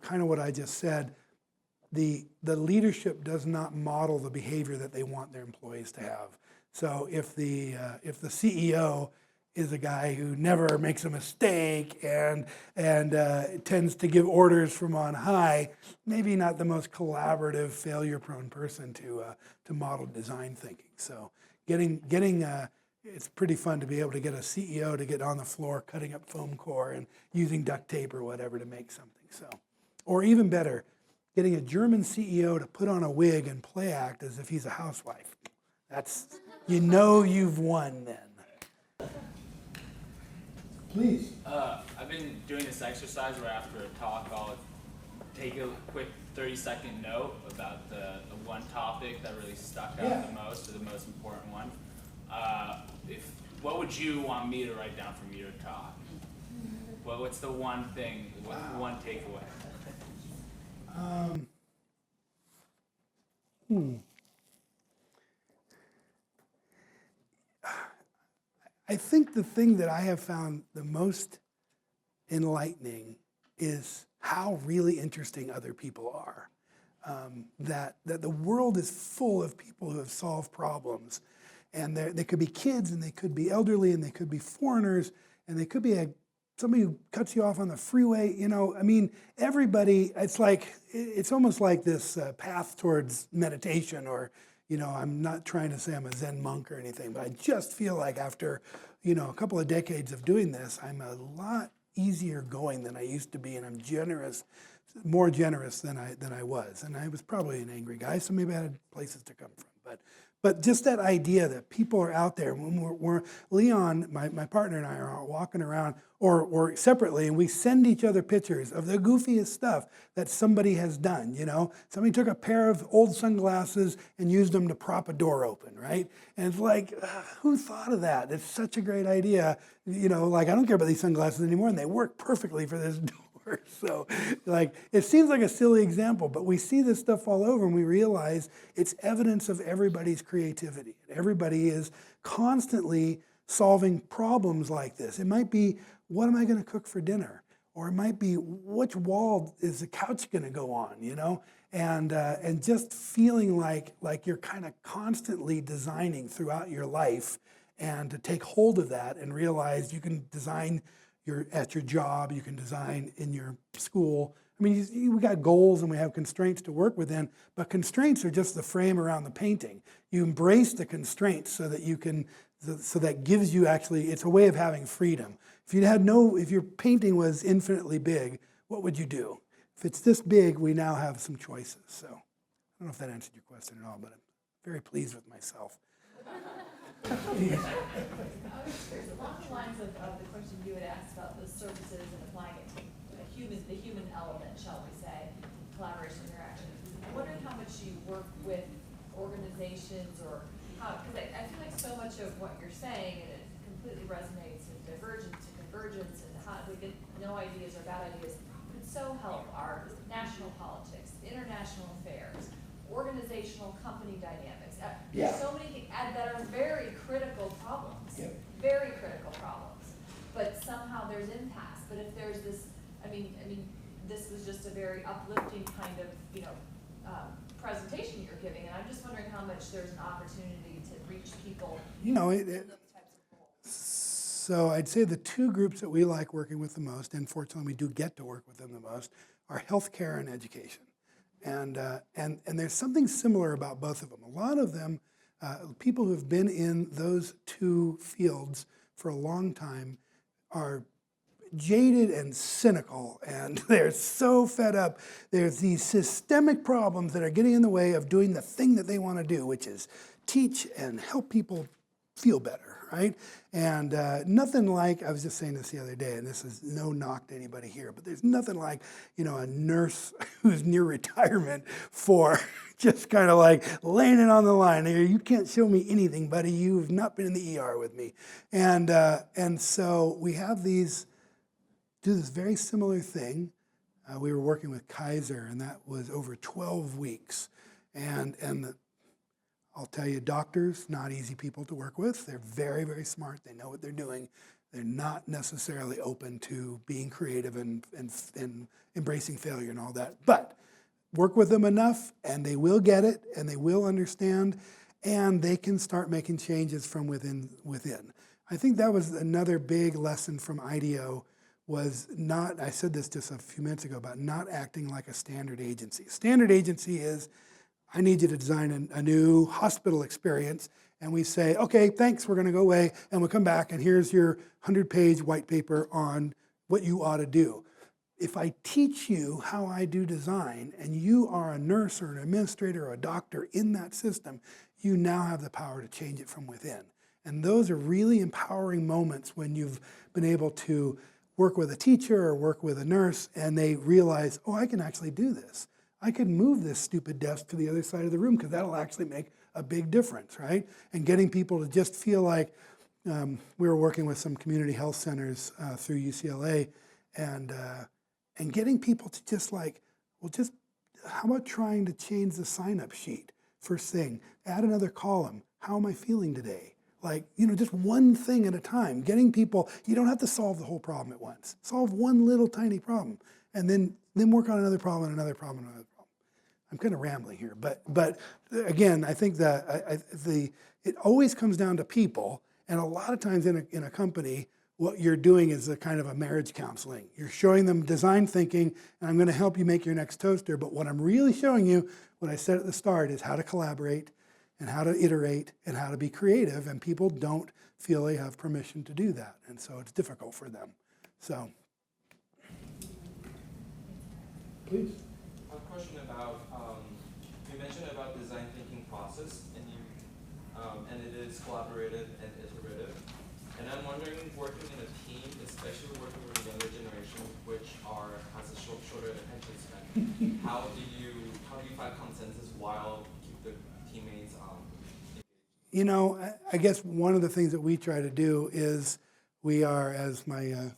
kind of what I just said, the leadership does not model the behavior that they want their employees to have. So if the CEO is a guy who never makes a mistake and tends to give orders from on high, maybe not the most collaborative, failure-prone person to model design thinking. So it's pretty fun to be able to get a CEO to get on the floor cutting up foam core and using duct tape or whatever to make something. So, or even better, getting a German CEO to put on a wig and play act as if he's a housewife. That's, you've won then. Please. I've been doing this exercise where after a talk I'll take a quick 30-second note about the one topic that really stuck out the most, or the most important one. What would you want me to write down from your talk? What's the one thing, one takeaway? I think the thing that I have found the most enlightening is how really interesting other people are. That the world is full of people who have solved problems. And they could be kids, and they could be elderly, and they could be foreigners, and they could be somebody who cuts you off on the freeway. Everybody, it's almost like this path towards meditation, or, I'm not trying to say I'm a Zen monk or anything, but I just feel like after, a couple of decades of doing this, I'm a lot easier going than I used to be, and I'm generous more generous than I was. And I was probably an angry guy, so maybe I had places to come from. But just that idea that people are out there, when we're Leon, my partner and I are out walking around, or separately, and we send each other pictures of the goofiest stuff that somebody has done, you know? Somebody took a pair of old sunglasses and used them to prop a door open, right? And it's like, who thought of that? It's such a great idea. You know, like, I don't care about these sunglasses anymore, and they work perfectly for this door. So, like, it seems like a silly example, but we see this stuff all over and we realize it's evidence of everybody's creativity. Everybody is constantly solving problems like this. It might be, what am I going to cook for dinner? Or it might be, which wall is the couch going to go on, you know? And just feeling like you're kind of constantly designing throughout your life, and to take hold of that and realize you can design at your job, you can design in your school. I mean, we got goals and we have constraints to work within, but constraints are just the frame around the painting. You embrace the constraints so that you can, so that gives you actually, it's a way of having freedom. If your painting was infinitely big, what would you do? If it's this big, we now have some choices. So I don't know if that answered your question at all, but I'm very pleased with myself. Along the lines of the question you had asked about the services and applying it to the human element, shall we say, collaboration, interaction. I'm wondering how much you work with organizations, or how, because I feel like so much of what you're saying, and it completely resonates with divergence and convergence, and how we get no ideas or bad ideas, could so help our national politics, international affairs, organizational company dynamics. There's so many things that are very critical problems, very critical problems, but somehow there's impasse. But if there's this, I mean, this was just a very uplifting kind of, presentation you're giving, and I'm just wondering how much there's an opportunity to reach people. You know, so I'd say the two groups that we like working with the most, and fortunately we do get to work with them the most, are healthcare and education. And there's something similar about both of them. A lot of them, people who've been in those two fields for a long time, are jaded and cynical, and they're so fed up. There's these systemic problems that are getting in the way of doing the thing that they want to do, which is teach and help people feel better, right? And nothing like, I was just saying this the other day, and this is no knock to anybody here, but there's nothing like, a nurse who's near retirement for just kind of like laying it on the line. You can't show me anything, buddy. You've not been in the ER with me. And so we have these, do this very similar thing. We were working with Kaiser, and that was over 12 weeks. And I'll tell you, doctors, not easy people to work with. They're very, very smart. They know what they're doing. They're not necessarily open to being creative and embracing failure and all that. But work with them enough, and they will get it, and they will understand, and they can start making changes from within. I think that was another big lesson from IDEO, was not, I said this just a few minutes ago, about not acting like a standard agency. Standard agency is, I need you to design a new hospital experience, and we say, okay, thanks, we're going to go away, and we'll come back, and here's your 100-page white paper on what you ought to do. If I teach you how I do design, and you are a nurse or an administrator or a doctor in that system, you now have the power to change it from within. And those are really empowering moments when you've been able to work with a teacher or work with a nurse, and they realize, oh, I can actually do this. I could move this stupid desk to the other side of the room, because that'll actually make a big difference, right? And getting people to just feel like, we were working with some community health centers through UCLA, and getting people to just like, well, just how about trying to change the sign-up sheet first thing? Add another column. How am I feeling today? Like, just one thing at a time. Getting people, you don't have to solve the whole problem at once. Solve one little tiny problem, and then work on another problem, and another problem, and another problem. I'm kind of rambling here, but again, I think that it always comes down to people, and a lot of times in a company, what you're doing is a kind of a marriage counseling. You're showing them design thinking, and I'm going to help you make your next toaster, but what I'm really showing you, what I said at the start, is how to collaborate, and how to iterate, and how to be creative, and people don't feel they have permission to do that, and so it's difficult for them. So. Please. I have a question about, you mentioned about design thinking process, and it is collaborative and iterative. And I'm wondering, working in a team, especially working with the younger generation, which has a shorter attention span, how do you find consensus while keep the teammates You know, I guess one of the things that we try to do is we are, as my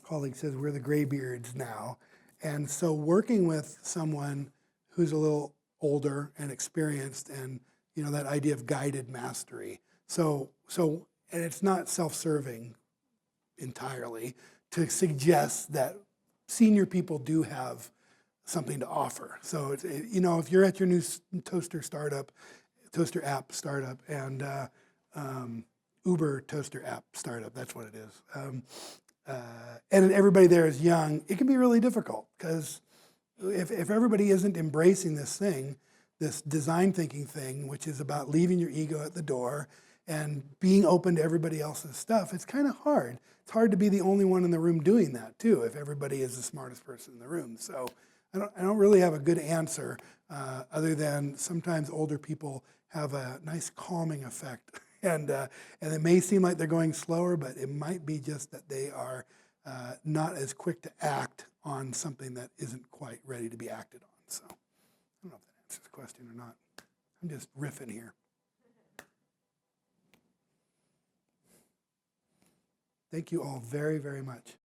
colleague says, we're the graybeards now. And so working with someone who's a little older and experienced, and you know, that idea of guided mastery. So and it's not self-serving entirely to suggest that senior people do have something to offer. So you know, if you're at your new toaster app startup, and Uber toaster app startup, that's what it is. And everybody there is young, it can be really difficult, because if everybody isn't embracing this thing, this design thinking thing, which is about leaving your ego at the door and being open to everybody else's stuff, it's kind of hard. It's hard to be the only one in the room doing that too, if everybody is the smartest person in the room. So I don't really have a good answer, other than sometimes older people have a nice calming effect. And it may seem like they're going slower, but it might be just that they are not as quick to act on something that isn't quite ready to be acted on. So I don't know if that answers the question or not. I'm just riffing here. Thank you all very, very much.